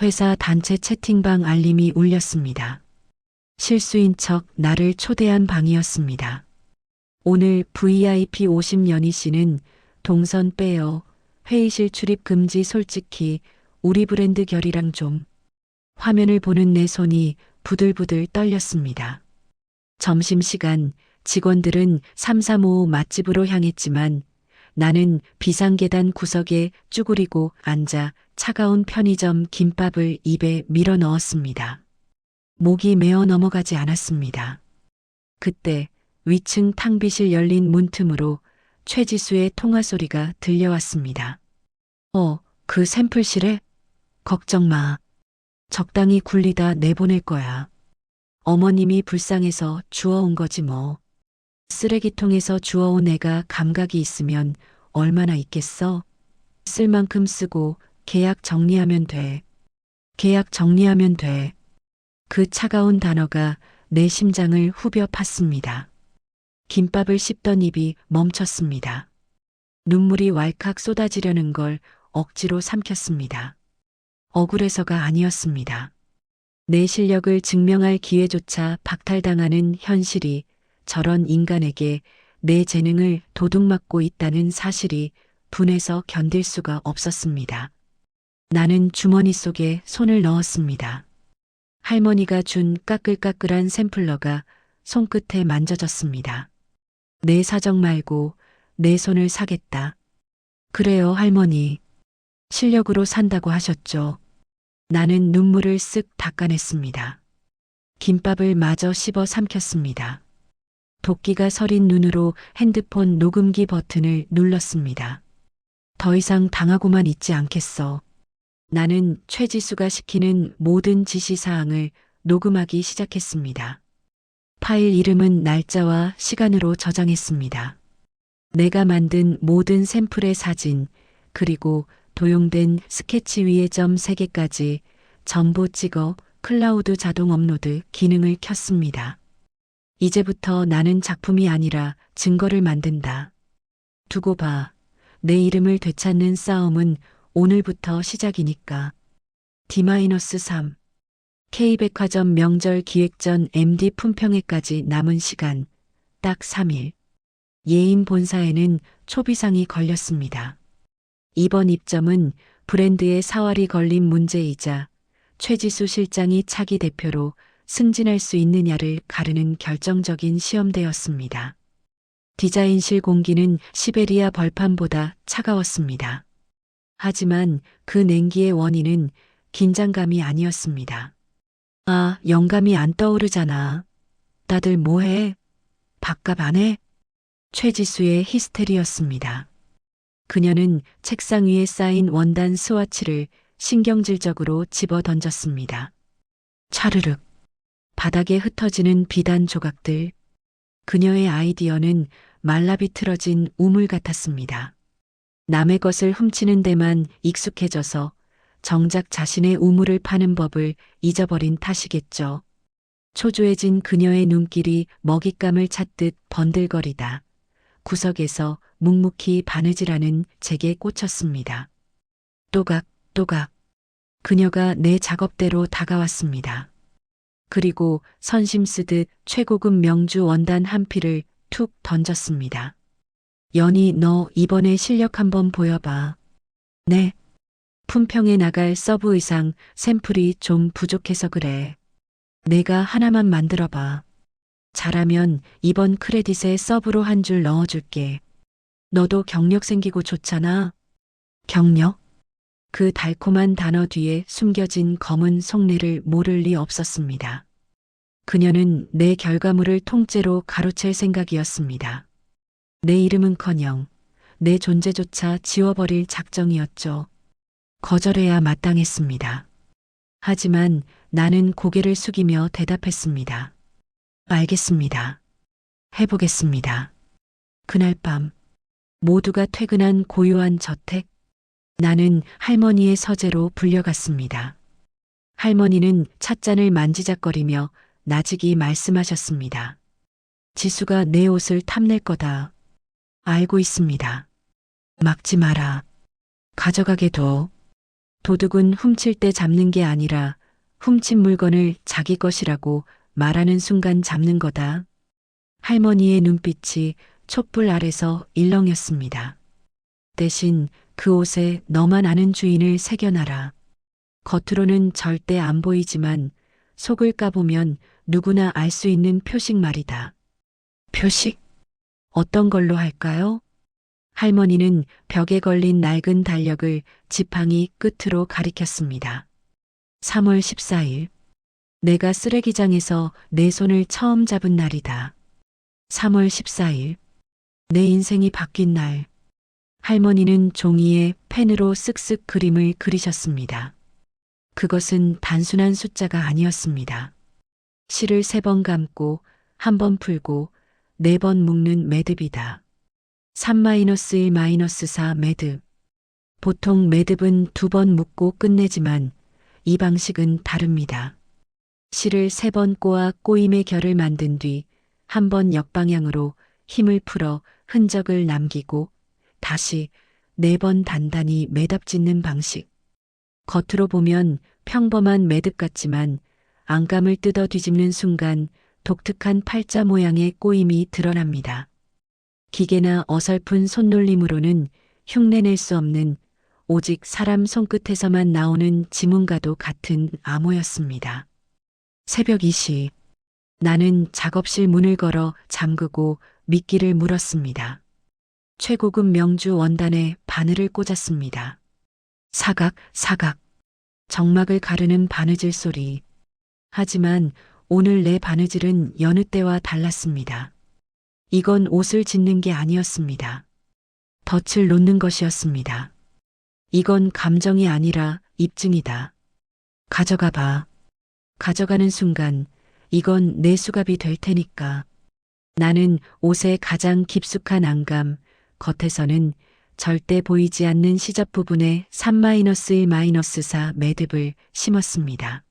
Speaker 2: 회사 단체 채팅방 알림이 울렸습니다. 실수인 척 나를 초대한 방이었습니다. 오늘 VIP 50 연희 씨는 동선 빼요. 회의실 출입 금지 솔직히 우리 브랜드 결이랑 좀. 화면을 보는 내 손이 부들부들 떨렸습니다. 점심시간 직원들은 3355 맛집으로 향했지만 나는 비상계단 구석에 쭈그리고 앉아 차가운 편의점 김밥을 입에 밀어 넣었습니다. 목이 메어 넘어가지 않았습니다. 그때 위층 탕비실 열린 문틈으로 최지수의 통화 소리가 들려왔습니다. 그 샘플실에? 걱정 마. 적당히 굴리다 내보낼 거야. 어머님이 불쌍해서 주워온 거지 뭐. 쓰레기통에서 주워온 애가 감각이 있으면 얼마나 있겠어? 쓸 만큼 쓰고 계약 정리하면 돼. 계약 정리하면 돼. 그 차가운 단어가 내 심장을 후벼 팠습니다. 김밥을 씹던 입이 멈췄습니다. 눈물이 왈칵 쏟아지려는 걸 억지로 삼켰습니다. 억울해서가 아니었습니다. 내 실력을 증명할 기회조차 박탈당하는 현실이 저런 인간에게 내 재능을 도둑맞고 있다는 사실이 분해서 견딜 수가 없었습니다. 나는 주머니 속에 손을 넣었습니다. 할머니가 준 까끌까끌한 샘플러가 손끝에 만져졌습니다. 내 사정 말고 내 손을 사겠다. 그래요, 할머니. 실력으로 산다고 하셨죠. 나는 눈물을 쓱 닦아냈습니다. 김밥을 마저 씹어 삼켰습니다. 도끼가 서린 눈으로 핸드폰 녹음기 버튼을 눌렀습니다. 더 이상 당하고만 있지 않겠어. 나는 최지수가 시키는 모든 지시사항을 녹음하기 시작했습니다. 파일 이름은 날짜와 시간으로 저장했습니다. 내가 만든 모든 샘플의 사진, 그리고 도용된 스케치 위의 점 3개까지 전부 찍어 클라우드 자동 업로드 기능을 켰습니다. 이제부터 나는 작품이 아니라 증거를 만든다. 두고 봐. 내 이름을 되찾는 싸움은 오늘부터 시작이니까. D-3. K백화점 명절 기획전 MD 품평회까지 남은 시간 딱 3일. 예인 본사에는 초비상이 걸렸습니다. 이번 입점은 브랜드의 사활이 걸린 문제이자 최지수 실장이 차기 대표로 승진할 수 있느냐를 가르는 결정적인 시험대였습니다. 디자인실 공기는 시베리아 벌판보다 차가웠습니다. 하지만 그 냉기의 원인은 긴장감이 아니었습니다. 아, 영감이 안 떠오르잖아. 다들 뭐해? 밥값 안 해? 최지수의 히스테리였습니다. 그녀는 책상 위에 쌓인 원단 스와치를 신경질적으로 집어 던졌습니다. 차르륵. 바닥에 흩어지는 비단 조각들. 그녀의 아이디어는 말라비틀어진 우물 같았습니다. 남의 것을 훔치는 데만 익숙해져서 정작 자신의 우물을 파는 법을 잊어버린 탓이겠죠. 초조해진 그녀의 눈길이 먹잇감을 찾듯 번들거리다 구석에서 묵묵히 바느질하는 제게 꽂혔습니다. 또각, 또각. 그녀가 내 작업대로 다가왔습니다. 그리고 선심 쓰듯 최고급 명주 원단 한 필을 툭 던졌습니다. 연희, 너 이번에 실력 한번 보여봐. 네. 품평에 나갈 서브 의상 샘플이 좀 부족해서 그래. 내가 하나만 만들어봐. 잘하면 이번 크레딧에 서브로 한 줄 넣어줄게. 너도 경력 생기고 좋잖아. 경력? 그 달콤한 단어 뒤에 숨겨진 검은 속내를 모를 리 없었습니다. 그녀는 내 결과물을 통째로 가로챌 생각이었습니다. 내 이름은커녕 내 존재조차 지워버릴 작정이었죠. 거절해야 마땅했습니다. 하지만 나는 고개를 숙이며 대답했습니다. 알겠습니다. 해보겠습니다. 그날 밤 모두가 퇴근한 고요한 저택. 나는 할머니의 서재로 불려갔습니다. 할머니는 찻잔을 만지작거리며 나직이 말씀하셨습니다. 지수가 내 옷을 탐낼 거다. 알고 있습니다. 막지 마라. 가져가게 둬. 도둑은 훔칠 때 잡는 게 아니라 훔친 물건을 자기 것이라고 말하는 순간 잡는 거다. 할머니의 눈빛이 촛불 아래서 일렁였습니다. 대신 그 옷에 너만 아는 주인을 새겨놔라. 겉으로는 절대 안 보이지만 속을 까보면 누구나 알 수 있는 표식 말이다. 표식? 어떤 걸로 할까요? 할머니는 벽에 걸린 낡은 달력을 지팡이 끝으로 가리켰습니다. 3월 14일. 내가 쓰레기장에서 내 손을 처음 잡은 날이다. 3월 14일. 내 인생이 바뀐 날. 할머니는 종이에 펜으로 쓱쓱 그림을 그리셨습니다. 그것은 단순한 숫자가 아니었습니다. 실을 3번 감고 1번 풀고 4번 묶는 매듭이다. 3-1-4 매듭. 보통 매듭은 2번 묶고 끝내지만 이 방식은 다릅니다. 실을 3번 꼬아 꼬임의 결을 만든 뒤 1번 역방향으로 힘을 풀어 흔적을 남기고 다시 4번 단단히 매듭짓는 방식. 겉으로 보면 평범한 매듭 같지만 안감을 뜯어 뒤집는 순간 독특한 팔자 모양의 꼬임이 드러납니다. 기계나 어설픈 손놀림으로는 흉내낼 수 없는 오직 사람 손끝에서만 나오는 지문과도 같은 암호였습니다. 새벽 2시. 나는 작업실 문을 걸어 잠그고 미끼를 물었습니다. 최고급 명주 원단에 바늘을 꽂았습니다. 사각, 사각. 정막을 가르는 바느질 소리. 하지만 오늘 내 바느질은 여느 때와 달랐습니다. 이건 옷을 짓는 게 아니었습니다. 덫을 놓는 것이었습니다. 이건 감정이 아니라 입증이다. 가져가 봐. 가져가는 순간 이건 내 수갑이 될 테니까. 나는 옷의 가장 깊숙한 안감, 겉에서는 절대 보이지 않는 시접 부분에 3-1-4 매듭을 심었습니다.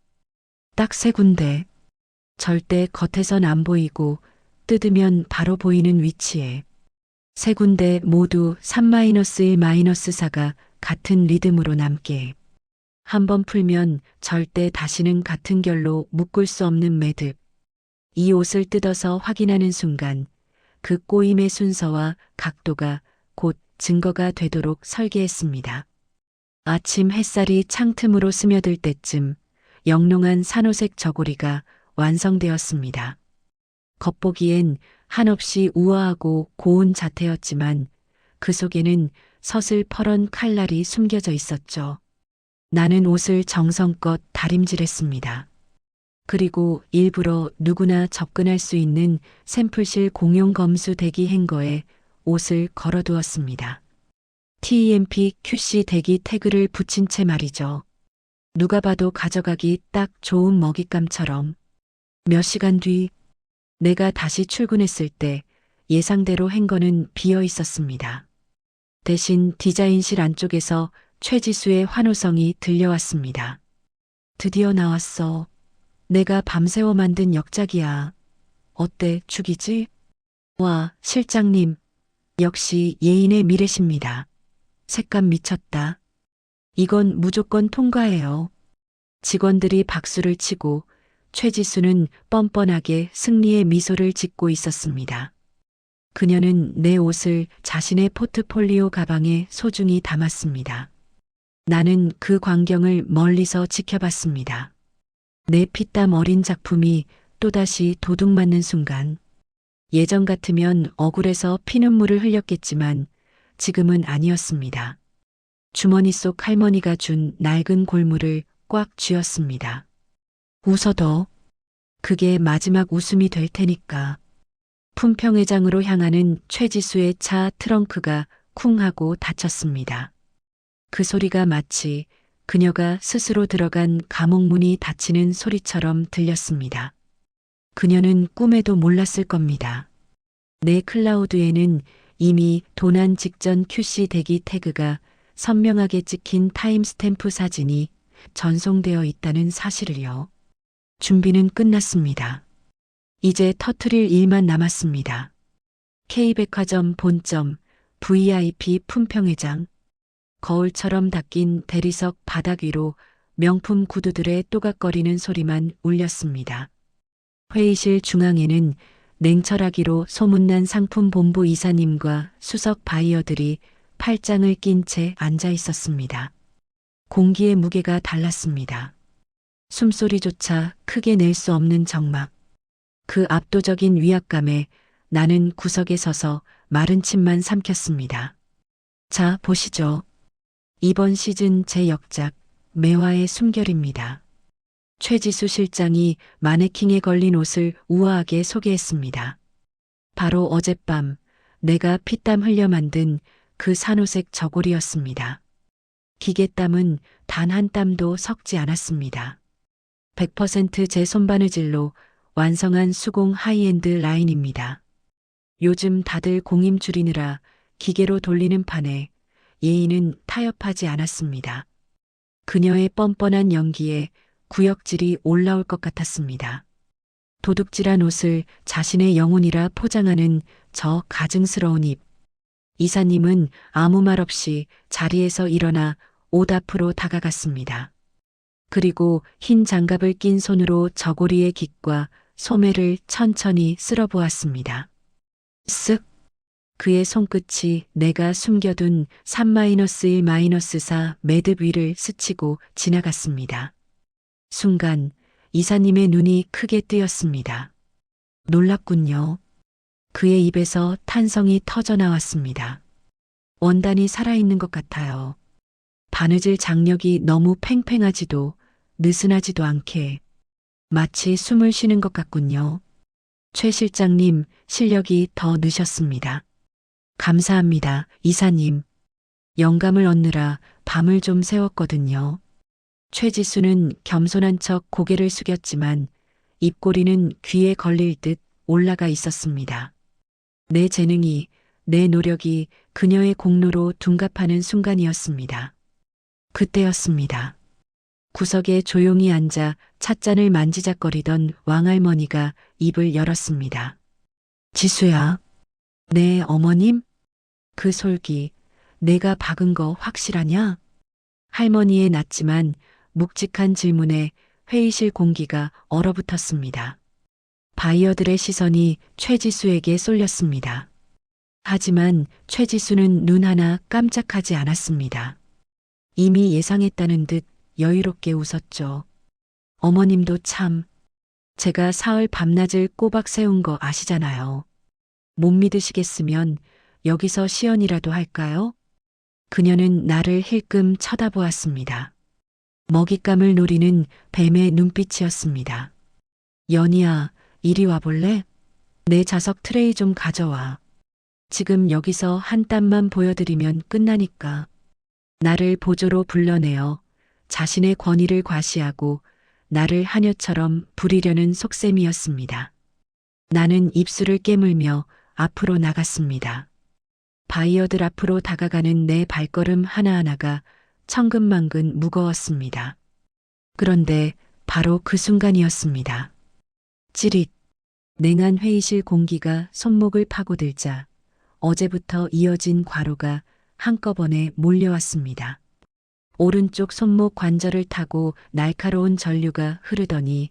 Speaker 2: 딱 3군데. 절대 겉에선 안 보이고 뜯으면 바로 보이는 위치에. 3군데 모두 3-1-4가 같은 리듬으로 남게. 한번 풀면 절대 다시는 같은 결로 묶을 수 없는 매듭. 이 옷을 뜯어서 확인하는 순간 그 꼬임의 순서와 각도가 곧 증거가 되도록 설계했습니다. 아침 햇살이 창틈으로 스며들 때쯤 영롱한 산호색 저고리가 완성되었습니다. 겉보기엔 한없이 우아하고 고운 자태였지만 그 속에는 서슬퍼런 칼날이 숨겨져 있었죠. 나는 옷을 정성껏 다림질했습니다. 그리고 일부러 누구나 접근할 수 있는 샘플실 공용 검수 대기 행거에 옷을 걸어두었습니다. TEMP QC 대기 태그를 붙인 채 말이죠. 누가 봐도 가져가기 딱 좋은 먹잇감처럼. 몇 시간 뒤 내가 다시 출근했을 때 예상대로 행거는 비어 있었습니다. 대신 디자인실 안쪽에서 최지수의 환호성이 들려왔습니다. 드디어 나왔어. 내가 밤새워 만든 역작이야. 어때, 죽이지? 와, 실장님. 역시 예인의 미래십니다. 색감 미쳤다. 이건 무조건 통과해요. 직원들이 박수를 치고 최지수는 뻔뻔하게 승리의 미소를 짓고 있었습니다. 그녀는 내 옷을 자신의 포트폴리오 가방에 소중히 담았습니다. 나는 그 광경을 멀리서 지켜봤습니다. 내 피땀 어린 작품이 또다시 도둑맞는 순간. 예전 같으면 억울해서 피눈물을 흘렸겠지만 지금은 아니었습니다. 주머니 속 할머니가 준 낡은 골무를 꽉 쥐었습니다. 웃어도 그게 마지막 웃음이 될 테니까. 품평회장으로 향하는 최지수의 차 트렁크가 쿵 하고 닫혔습니다. 그 소리가 마치 그녀가 스스로 들어간 감옥문이 닫히는 소리처럼 들렸습니다. 그녀는 꿈에도 몰랐을 겁니다. 내 클라우드에는 이미 도난 직전 QC 대기 태그가 선명하게 찍힌 타임스탬프 사진이 전송되어 있다는 사실을요. 준비는 끝났습니다. 이제 터트릴 일만 남았습니다. K백화점 본점 VIP 품평회장. 거울처럼 닦인 대리석 바닥 위로 명품 구두들의 또각거리는 소리만 울렸습니다. 회의실 중앙에는 냉철하기로 소문난 상품 본부 이사님과 수석 바이어들이 팔짱을 낀 채 앉아 있었습니다. 공기의 무게가 달랐습니다. 숨소리조차 크게 낼 수 없는 적막. 그 압도적인 위압감에 나는 구석에 서서 마른 침만 삼켰습니다. 자, 보시죠. 이번 시즌 제 역작, 매화의 숨결입니다. 최지수 실장이 마네킹에 걸린 옷을 우아하게 소개했습니다. 바로 어젯밤 내가 피땀 흘려 만든 그 산호색 저고리였습니다. 기계땀은 단 한 땀도 섞지 않았습니다. 100% 제 손바느질로 완성한 수공 하이엔드 라인입니다. 요즘 다들 공임 줄이느라 기계로 돌리는 판에 예의는 타협하지 않았습니다. 그녀의 뻔뻔한 연기에 구역질이 올라올 것 같았습니다. 도둑질한 옷을 자신의 영혼이라 포장하는 저 가증스러운 입. 이사님은 아무 말 없이 자리에서 일어나 옷 앞으로 다가갔습니다. 그리고 흰 장갑을 낀 손으로 저고리의 깃과 소매를 천천히 쓸어보았습니다. 쓱! 그의 손끝이 내가 숨겨둔 3-1-4 매듭 위를 스치고 지나갔습니다. 순간 이사님의 눈이 크게 뜨였습니다. 놀랍군요. 그의 입에서 탄성이 터져 나왔습니다. 원단이 살아있는 것 같아요. 바느질 장력이 너무 팽팽하지도 느슨하지도 않게 마치 숨을 쉬는 것 같군요. 최 실장님, 실력이 더 느셨습니다. 감사합니다, 이사님. 영감을 얻느라 밤을 좀 새웠거든요. 최지수는 겸손한 척 고개를 숙였지만 입꼬리는 귀에 걸릴 듯 올라가 있었습니다. 내 재능이, 내 노력이 그녀의 공로로 둔갑하는 순간이었습니다. 그때였습니다. 구석에 조용히 앉아 찻잔을 만지작거리던 왕할머니가 입을 열었습니다. 지수야. 네, 어머님? 그 솔기, 내가 박은 거 확실하냐? 할머니의 낮지만 묵직한 질문에 회의실 공기가 얼어붙었습니다. 바이어들의 시선이 최지수에게 쏠렸습니다. 하지만 최지수는 눈 하나 깜짝하지 않았습니다. 이미 예상했다는 듯 여유롭게 웃었죠. 어머님도 참, 제가 사흘 밤낮을 꼬박 세운 거 아시잖아요. 못 믿으시겠으면 여기서 시연이라도 할까요? 그녀는 나를 힐끔 쳐다보았습니다. 먹잇감을 노리는 뱀의 눈빛이었습니다. 연희야, 이리 와볼래? 내 자석 트레이 좀 가져와. 지금 여기서 한 땀만 보여드리면 끝나니까. 나를 보조로 불러내어 자신의 권위를 과시하고 나를 하녀처럼 부리려는 속셈이었습니다. 나는 입술을 깨물며 앞으로 나갔습니다. 바이어들 앞으로 다가가는 내 발걸음 하나하나가 천근만근 무거웠습니다. 그런데 바로 그 순간이었습니다. 찌릿, 냉한 회의실 공기가 손목을 파고들자 어제부터 이어진 과로가 한꺼번에 몰려왔습니다. 오른쪽 손목 관절을 타고 날카로운 전류가 흐르더니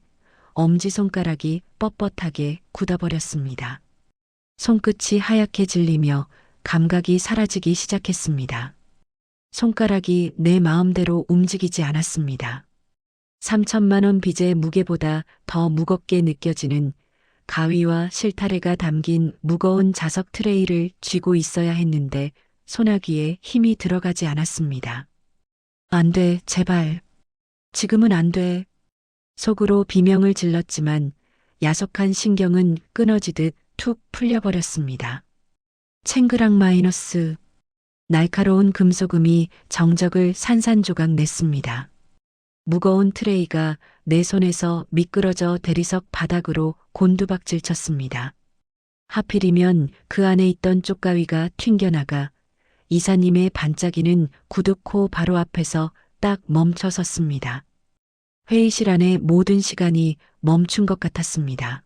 Speaker 2: 엄지손가락이 뻣뻣하게 굳어버렸습니다. 손끝이 하얗게 질리며 감각이 사라지기 시작했습니다. 손가락이 내 마음대로 움직이지 않았습니다. 3천만 원 빚의 무게보다 더 무겁게 느껴지는 가위와 실타래가 담긴 무거운 자석 트레이를 쥐고 있어야 했는데 소나귀에 힘이 들어가지 않았습니다. 안 돼, 제발. 지금은 안 돼. 속으로 비명을 질렀지만 야속한 신경은 끊어지듯 툭 풀려버렸습니다. 챙그랑 마이너스. 날카로운 금소금이 정적을 산산조각 냈습니다. 무거운 트레이가 내 손에서 미끄러져 대리석 바닥으로 곤두박질 쳤습니다. 하필이면 그 안에 있던 쪽가위가 튕겨나가 이사님의 반짝이는 구두코 바로 앞에서 딱 멈춰 섰습니다. 회의실 안의 모든 시간이 멈춘 것 같았습니다.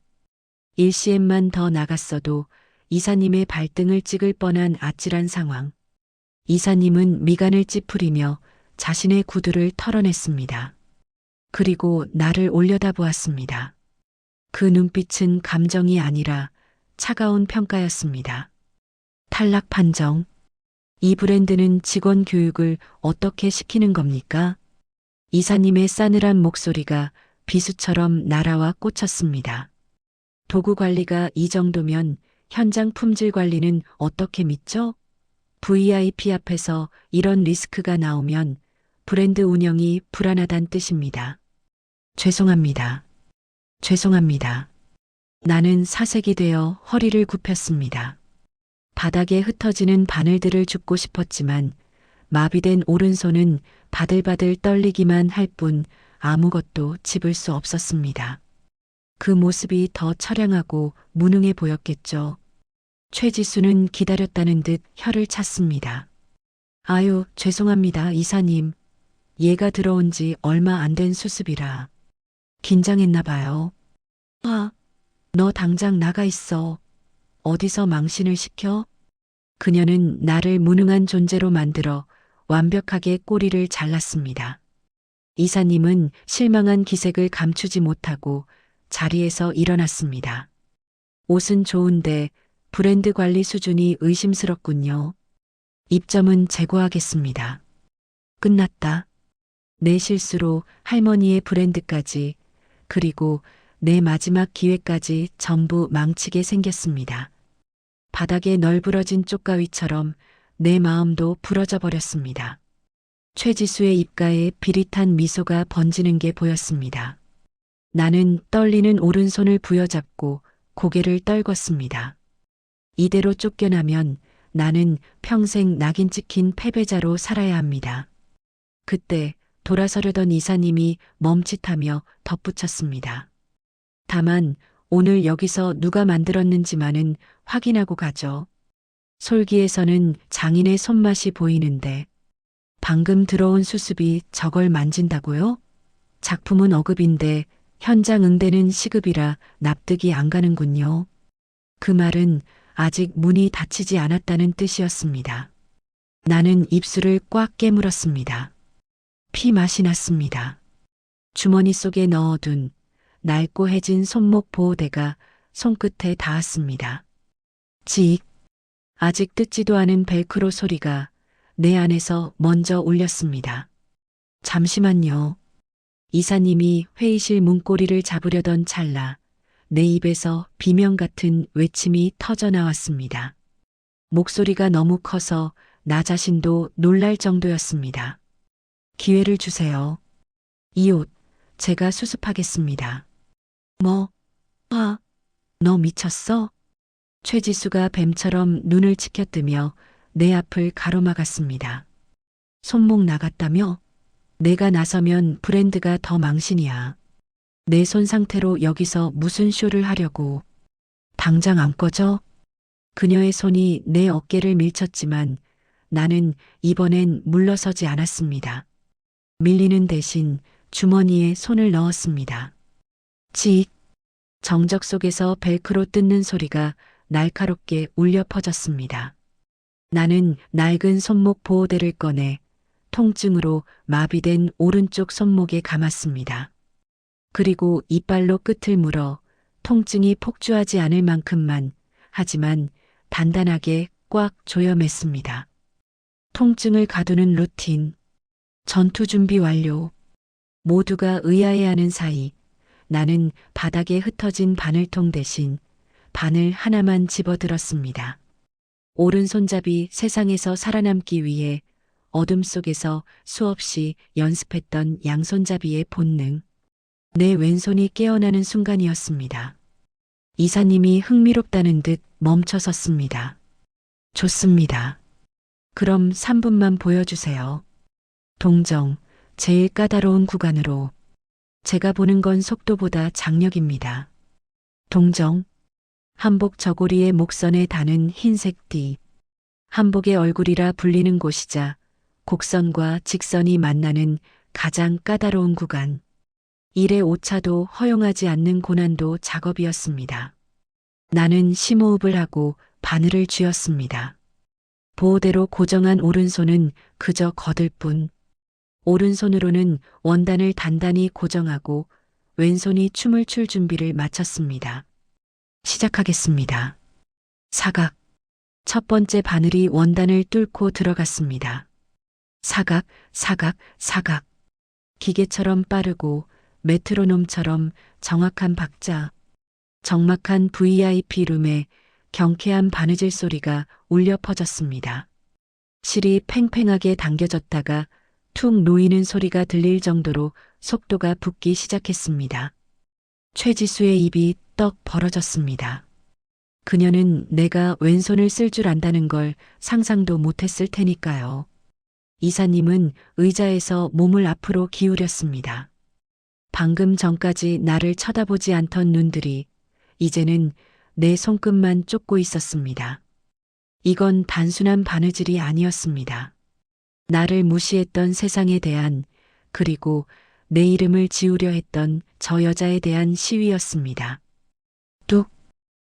Speaker 2: 1cm만 더 나갔어도 이사님의 발등을 찍을 뻔한 아찔한 상황. 이사님은 미간을 찌푸리며 자신의 구두를 털어냈습니다. 그리고 나를 올려다보았습니다. 그 눈빛은 감정이 아니라 차가운 평가였습니다. 탈락 판정. 이 브랜드는 직원 교육을 어떻게 시키는 겁니까? 이사님의 싸늘한 목소리가 비수처럼 날아와 꽂혔습니다. 도구 관리가 이 정도면 현장 품질 관리는 어떻게 믿죠? VIP 앞에서 이런 리스크가 나오면 브랜드 운영이 불안하단 뜻입니다. 죄송합니다. 죄송합니다. 나는 사색이 되어 허리를 굽혔습니다. 바닥에 흩어지는 바늘들을 줍고 싶었지만 마비된 오른손은 바들바들 떨리기만 할 뿐 아무것도 집을 수 없었습니다. 그 모습이 더 처량하고 무능해 보였겠죠. 최지수는 기다렸다는 듯 혀를 찼습니다. 아유, 죄송합니다, 이사님. 얘가 들어온 지 얼마 안 된 수습이라. 긴장했나 봐요. 아, 너 당장 나가 있어. 어디서 망신을 시켜? 그녀는 나를 무능한 존재로 만들어 완벽하게 꼬리를 잘랐습니다. 이사님은 실망한 기색을 감추지 못하고 자리에서 일어났습니다. 옷은 좋은데 브랜드 관리 수준이 의심스럽군요. 입점은 제거하겠습니다. 끝났다. 내 실수로 할머니의 브랜드까지, 그리고 내 마지막 기회까지 전부 망치게 생겼습니다. 바닥에 널브러진 쪽가위처럼 내 마음도 부러져 버렸습니다. 최지수의 입가에 비릿한 미소가 번지는 게 보였습니다. 나는 떨리는 오른손을 부여잡고 고개를 떨궜습니다. 이대로 쫓겨나면 나는 평생 낙인 찍힌 패배자로 살아야 합니다. 그때 돌아서려던 이사님이 멈칫하며 덧붙였습니다. 다만 오늘 여기서 누가 만들었는지만은 확인하고 가죠. 솔기에서는 장인의 손맛이 보이는데 방금 들어온 수습이 저걸 만진다고요? 작품은 어급인데 현장 응대는 시급이라 납득이 안 가는군요. 그 말은 아직 문이 닫히지 않았다는 뜻이었습니다. 나는 입술을 꽉 깨물었습니다. 피 맛이 났습니다. 주머니 속에 넣어둔 낡고 해진 손목 보호대가 손끝에 닿았습니다. 직! 아직 뜯지도 않은 벨크로 소리가 내 안에서 먼저 울렸습니다. 잠시만요. 이사님이 회의실 문고리를 잡으려던 찰나 내 입에서 비명 같은 외침이 터져 나왔습니다. 목소리가 너무 커서 나 자신도 놀랄 정도였습니다. 기회를 주세요. 이 옷 제가 수습하겠습니다. 뭐? 너 미쳤어? 최지수가 뱀처럼 눈을 치켜뜨며 내 앞을 가로막았습니다. 손목 나갔다며? 내가 나서면 브랜드가 더 망신이야. 내 손 상태로 여기서 무슨 쇼를 하려고. 당장 안 꺼져? 그녀의 손이 내 어깨를 밀쳤지만 나는 이번엔 물러서지 않았습니다. 밀리는 대신 주머니에 손을 넣었습니다. 직! 정적 속에서 벨크로 뜯는 소리가 날카롭게 울려 퍼졌습니다. 나는 낡은 손목 보호대를 꺼내 통증으로 마비된 오른쪽 손목에 감았습니다. 그리고 이빨로 끝을 물어 통증이 폭주하지 않을 만큼만, 하지만 단단하게 꽉 조여맸습니다. 통증을 가두는 루틴. 전투 준비 완료. 모두가 의아해하는 사이 나는 바닥에 흩어진 바늘통 대신 바늘 하나만 집어들었습니다. 오른손잡이 세상에서 살아남기 위해 어둠 속에서 수없이 연습했던 양손잡이의 본능. 내 왼손이 깨어나는 순간이었습니다. 이사님이 흥미롭다는 듯 멈춰섰습니다. 좋습니다. 그럼 3분만 보여주세요. 동정, 제일 까다로운 구간으로. 제가 보는 건 속도보다 장력입니다. 동정, 한복 저고리의 목선에 다는 흰색 띠. 한복의 얼굴이라 불리는 곳이자 곡선과 직선이 만나는 가장 까다로운 구간. 일의 오차도 허용하지 않는 고난도 작업이었습니다. 나는 심호흡을 하고 바늘을 쥐었습니다. 보호대로 고정한 오른손은 그저 거들 뿐. 오른손으로는 원단을 단단히 고정하고 왼손이 춤을 출 준비를 마쳤습니다. 시작하겠습니다. 사각. 첫 번째 바늘이 원단을 뚫고 들어갔습니다. 사각, 사각, 사각. 기계처럼 빠르고 메트로놈처럼 정확한 박자. 적막한 VIP 룸에 경쾌한 바느질 소리가 울려 퍼졌습니다. 실이 팽팽하게 당겨졌다가 툭 놓이는 소리가 들릴 정도로 속도가 붙기 시작했습니다. 최지수의 입이 떡 벌어졌습니다. 그녀는 내가 왼손을 쓸 줄 안다는 걸 상상도 못했을 테니까요. 이사님은 의자에서 몸을 앞으로 기울였습니다. 방금 전까지 나를 쳐다보지 않던 눈들이 이제는 내 손끝만 쫓고 있었습니다. 이건 단순한 바느질이 아니었습니다. 나를 무시했던 세상에 대한, 그리고 내 이름을 지우려 했던 저 여자에 대한 시위였습니다. 뚝!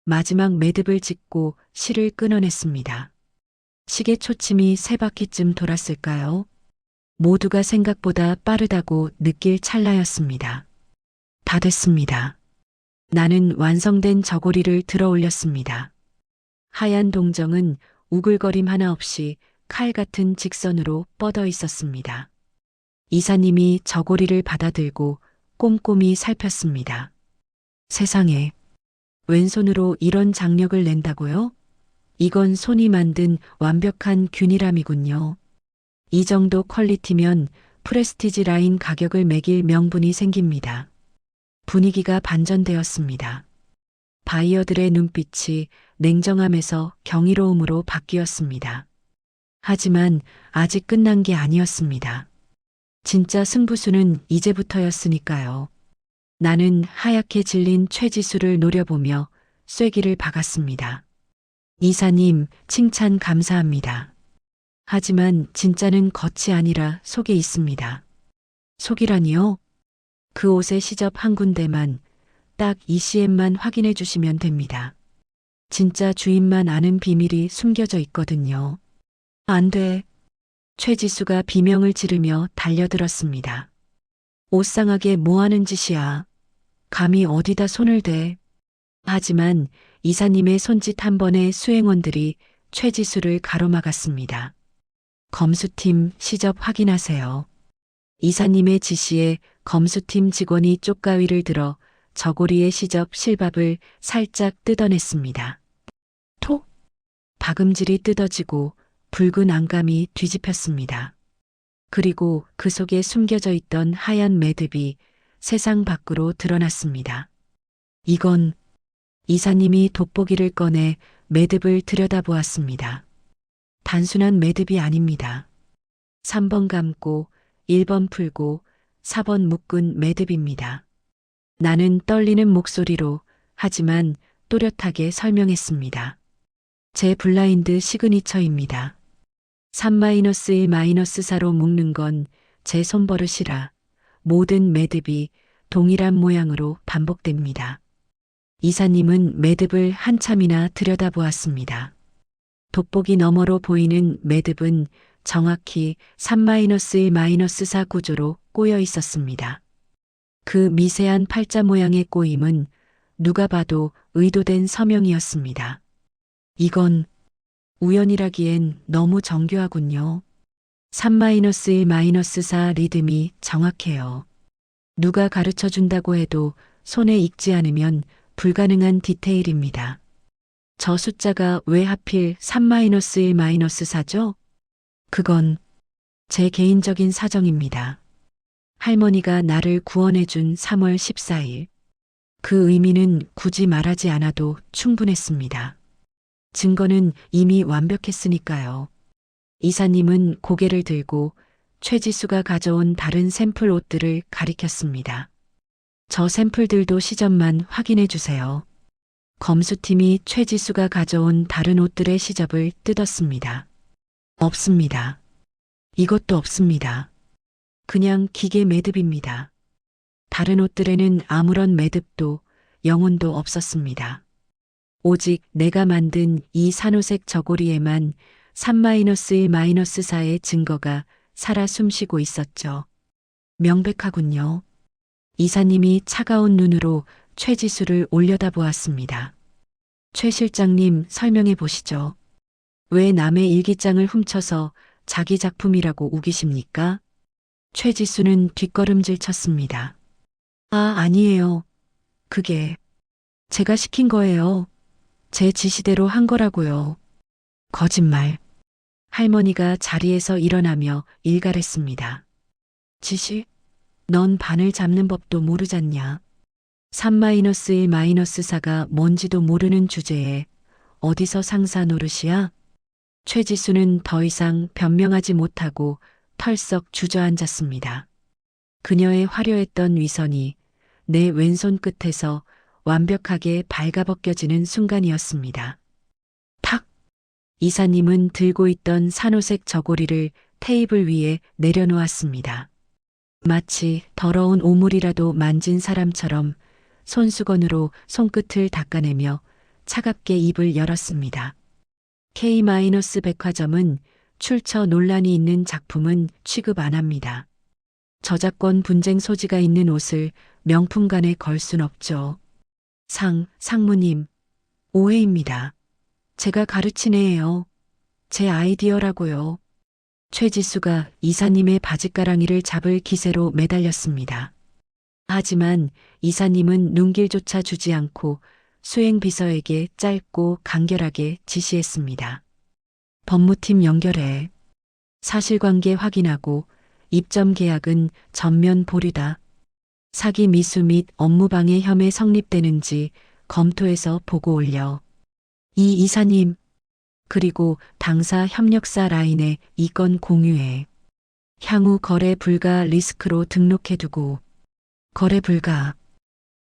Speaker 2: 마지막 매듭을 짚고 실을 끊어냈습니다. 시계 초침이 3바퀴쯤 돌았을까요? 모두가 생각보다 빠르다고 느낄 찰나였습니다. 다 됐습니다. 나는 완성된 저고리를 들어 올렸습니다. 하얀 동정은 우글거림 하나 없이 칼 같은 직선으로 뻗어 있었습니다. 이사님이 저고리를 받아들고 꼼꼼히 살폈습니다. 세상에, 왼손으로 이런 장력을 낸다고요? 이건 손이 만든 완벽한 균일함이군요. 이 정도 퀄리티면 프레스티지 라인 가격을 매길 명분이 생깁니다. 분위기가 반전되었습니다. 바이어들의 눈빛이 냉정함에서 경이로움으로 바뀌었습니다. 하지만 아직 끝난 게 아니었습니다. 진짜 승부수는 이제부터였으니까요. 나는 하얗게 질린 최지수를 노려보며 쐐기를 박았습니다. 이사님, 칭찬 감사합니다. 하지만 진짜는 겉이 아니라 속에 있습니다. 속이라니요? 그 옷의 시접 한 군데만, 딱 이 CM만 확인해 주시면 됩니다. 진짜 주인만 아는 비밀이 숨겨져 있거든요. 안 돼. 최지수가 비명을 지르며 달려들었습니다. 옷상하게 뭐 하는 짓이야. 감히 어디다 손을 대. 하지만 이사님의 손짓 한 번에 수행원들이 최지수를 가로막았습니다. 검수팀 시접 확인하세요. 이사님의 지시에 검수팀 직원이 쪽가위를 들어 저고리의 시접 실밥을 살짝 뜯어냈습니다. 톡! 박음질이 뜯어지고 붉은 안감이 뒤집혔습니다. 그리고 그 속에 숨겨져 있던 하얀 매듭이 세상 밖으로 드러났습니다. 이건 이사님이 돋보기를 꺼내 매듭을 들여다보았습니다. 단순한 매듭이 아닙니다. 3번 감고 1번 풀고 4번 묶은 매듭입니다. 나는 떨리는 목소리로 하지만 또렷하게 설명했습니다. 제 블라인드 시그니처입니다. 3-1-4로 묶는 건 제 손버릇이라 모든 매듭이 동일한 모양으로 반복됩니다. 이사님은 매듭을 한참이나 들여다보았습니다. 돋보기 너머로 보이는 매듭은 정확히 3-1-4 구조로 꼬여 있었습니다. 그 미세한 팔자 모양의 꼬임은 누가 봐도 의도된 서명이었습니다. 이건 우연이라기엔 너무 정교하군요. 3-1-4 리듬이 정확해요. 누가 가르쳐 준다고 해도 손에 익지 않으면 불가능한 디테일입니다. 저 숫자가 왜 하필 3-1-4죠? 그건 제 개인적인 사정입니다. 할머니가 나를 구원해준 3월 14일. 그 의미는 굳이 말하지 않아도 충분했습니다. 증거는 이미 완벽했으니까요. 이사님은 고개를 들고 최지수가 가져온 다른 샘플 옷들을 가리켰습니다. 저 샘플들도 시접만 확인해 주세요. 검수팀이 최지수가 가져온 다른 옷들의 시접을 뜯었습니다. 없습니다. 이것도 없습니다. 그냥 기계 매듭입니다. 다른 옷들에는 아무런 매듭도 영혼도 없었습니다. 오직 내가 만든 이 산호색 저고리에만 3-1-4의 증거가 살아 숨쉬고 있었죠. 명백하군요. 이사님이 차가운 눈으로 최지수를 올려다보았습니다. 최 실장님 설명해 보시죠. 왜 남의 일기장을 훔쳐서 자기 작품이라고 우기십니까? 최지수는 뒷걸음질 쳤습니다. 아니에요. 그게 제가 시킨 거예요. 제 지시대로 한 거라고요. 거짓말. 할머니가 자리에서 일어나며 일갈했습니다. 지시? 넌 바늘 잡는 법도 모르잖냐. 3-1-4가 뭔지도 모르는 주제에 어디서 상사 노릇이야? 최지수는 더 이상 변명하지 못하고 털썩 주저앉았습니다. 그녀의 화려했던 위선이 내 왼손 끝에서 완벽하게 발가벗겨지는 순간이었습니다. 탁! 이사님은 들고 있던 산호색 저고리를 테이블 위에 내려놓았습니다. 마치 더러운 오물이라도 만진 사람처럼 손수건으로 손끝을 닦아내며 차갑게 입을 열었습니다. K-백화점은 출처 논란이 있는 작품은 취급 안 합니다. 저작권 분쟁 소지가 있는 옷을 명품관에 걸 순 없죠. 상무님, 오해입니다. 제가 가르친 애예요. 제 아이디어라고요. 최지수가 이사님의 바짓가랑이를 잡을 기세로 매달렸습니다. 하지만 이사님은 눈길조차 주지 않고 수행비서에게 짧고 간결하게 지시했습니다. 법무팀 연결해. 사실관계 확인하고 입점 계약은 전면 보류다. 사기 미수 및 업무방해 혐의 성립되는지 검토해서 보고 올려. 이 이사님, 그리고 당사 협력사 라인에 이 건 공유해. 향후 거래 불가 리스크로 등록해두고. 거래 불가.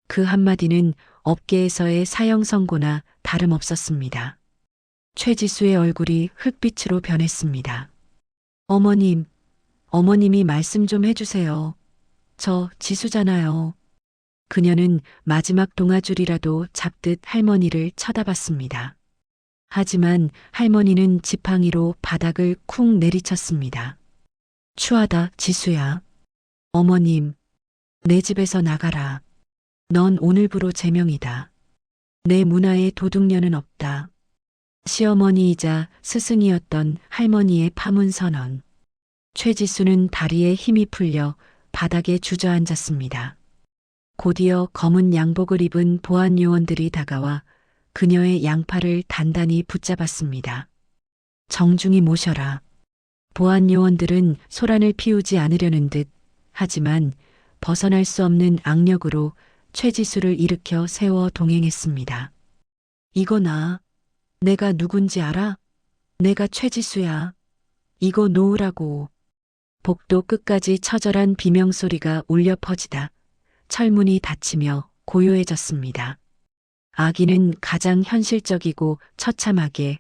Speaker 2: 그 한마디는 업계에서의 사형 선고나 다름없었습니다. 최지수의 얼굴이 흙빛으로 변했습니다. 어머님이 말씀 좀 해주세요. 저 지수잖아요. 그녀는 마지막 동아줄이라도 잡듯 할머니를 쳐다봤습니다. 하지만 할머니는 지팡이로 바닥을 쿵 내리쳤습니다. 추하다, 지수야. 어머님, 내 집에서 나가라. 넌 오늘부로 제명이다. 내 문화에 도둑년은 없다. 시어머니이자 스승이었던 할머니의 파문선언. 최지수는 다리에 힘이 풀려 바닥에 주저앉았습니다. 곧이어 검은 양복을 입은 보안 요원들이 다가와 그녀의 양팔을 단단히 붙잡았습니다. 정중히 모셔라. 보안 요원들은 소란을 피우지 않으려는 듯 하지만 벗어날 수 없는 악력으로 최지수를 일으켜 세워 동행했습니다. 이거 내가 누군지 알아? 내가 최지수야. 이거 놓으라고. 복도 끝까지 처절한 비명소리가 울려 퍼지다 철문이 닫히며 고요해졌습니다. 아기는 가장 현실적이고 처참하게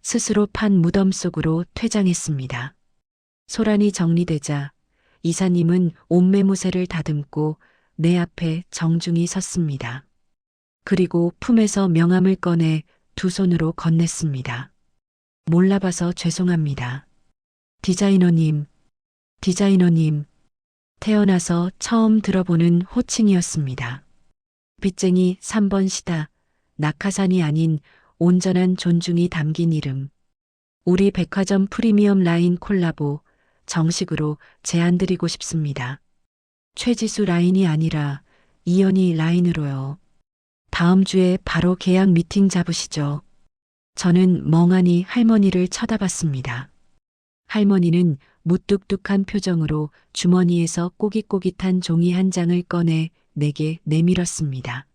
Speaker 2: 스스로 판 무덤 속으로 퇴장했습니다. 소란이 정리되자 이사님은 옷매무새를 다듬고 내 앞에 정중히 섰습니다. 그리고 품에서 명함을 꺼내 두 손으로 건넸습니다. 몰라봐서 죄송합니다. 디자이너님, 태어나서 처음 들어보는 호칭이었습니다. 빚쟁이 3번 시다, 낙하산이 아닌 온전한 존중이 담긴 이름. 우리 백화점 프리미엄 라인 콜라보 정식으로 제안드리고 싶습니다. 최지수 라인이 아니라 이연희 라인으로요. 다음 주에 바로 계약 미팅 잡으시죠. 저는 멍하니 할머니를 쳐다봤습니다. 할머니는 무뚝뚝한 표정으로 주머니에서 꼬깃꼬깃한 종이 한 장을 꺼내 내게 내밀었습니다.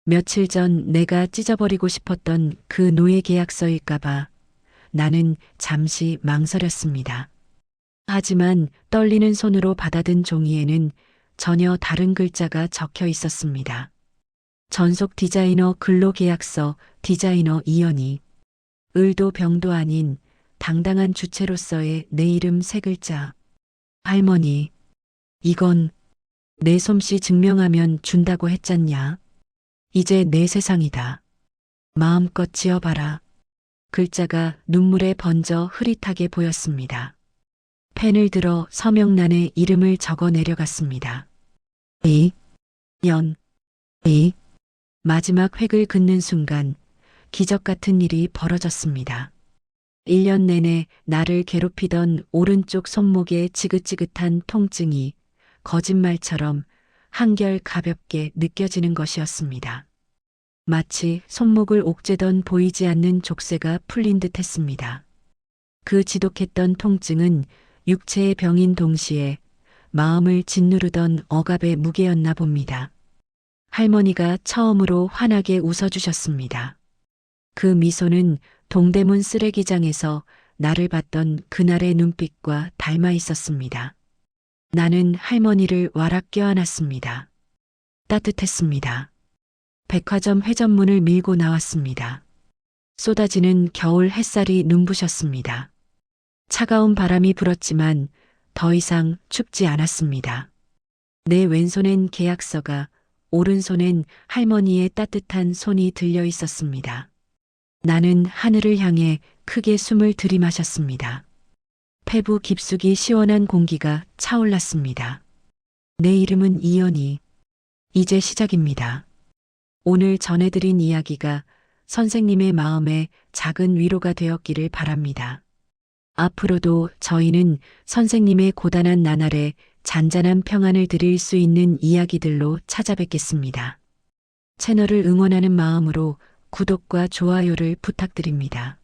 Speaker 2: 며칠 전 내가 찢어버리고 싶었던 그 노예 계약서일까봐 나는 잠시 망설였습니다. 하지만 떨리는 손으로 받아든 종이에는 전혀 다른 글자가 적혀 있었습니다. 전속 디자이너 근로계약서 디자이너 이연희. 을도 병도 아닌 당당한 주체로서의 내 이름 세 글자. 할머니, 이건 내 솜씨 증명하면 준다고 했잖냐. 이제 내 세상이다. 마음껏 지어봐라. 글자가 눈물에 번져 흐릿하게 보였습니다. 펜을 들어 서명란에 이름을 적어 내려갔습니다. 연, 마지막 획을 긋는 순간 기적 같은 일이 벌어졌습니다. 1년 내내 나를 괴롭히던 오른쪽 손목의 지긋지긋한 통증이 거짓말처럼 한결 가볍게 느껴지는 것이었습니다. 마치 손목을 옥죄던 보이지 않는 족쇄가 풀린 듯 했습니다. 그 지독했던 통증은 육체의 병인 동시에 마음을 짓누르던 억압의 무게였나 봅니다. 할머니가 처음으로 환하게 웃어주셨습니다. 그 미소는 동대문 쓰레기장에서 나를 봤던 그날의 눈빛과 닮아 있었습니다. 나는 할머니를 와락 껴안았습니다. 따뜻했습니다. 백화점 회전문을 밀고 나왔습니다. 쏟아지는 겨울 햇살이 눈부셨습니다. 차가운 바람이 불었지만 더 이상 춥지 않았습니다. 내 왼손엔 계약서가, 오른손엔 할머니의 따뜻한 손이 들려 있었습니다. 나는 하늘을 향해 크게 숨을 들이마셨습니다. 폐부 깊숙이 시원한 공기가 차올랐습니다. 내 이름은 이연희. 이제 시작입니다. 오늘 전해드린 이야기가 선생님의 마음에 작은 위로가 되었기를 바랍니다. 앞으로도 저희는 선생님의 고단한 나날에 잔잔한 평안을 드릴 수 있는 이야기들로 찾아뵙겠습니다. 채널을 응원하는 마음으로 구독과 좋아요를 부탁드립니다.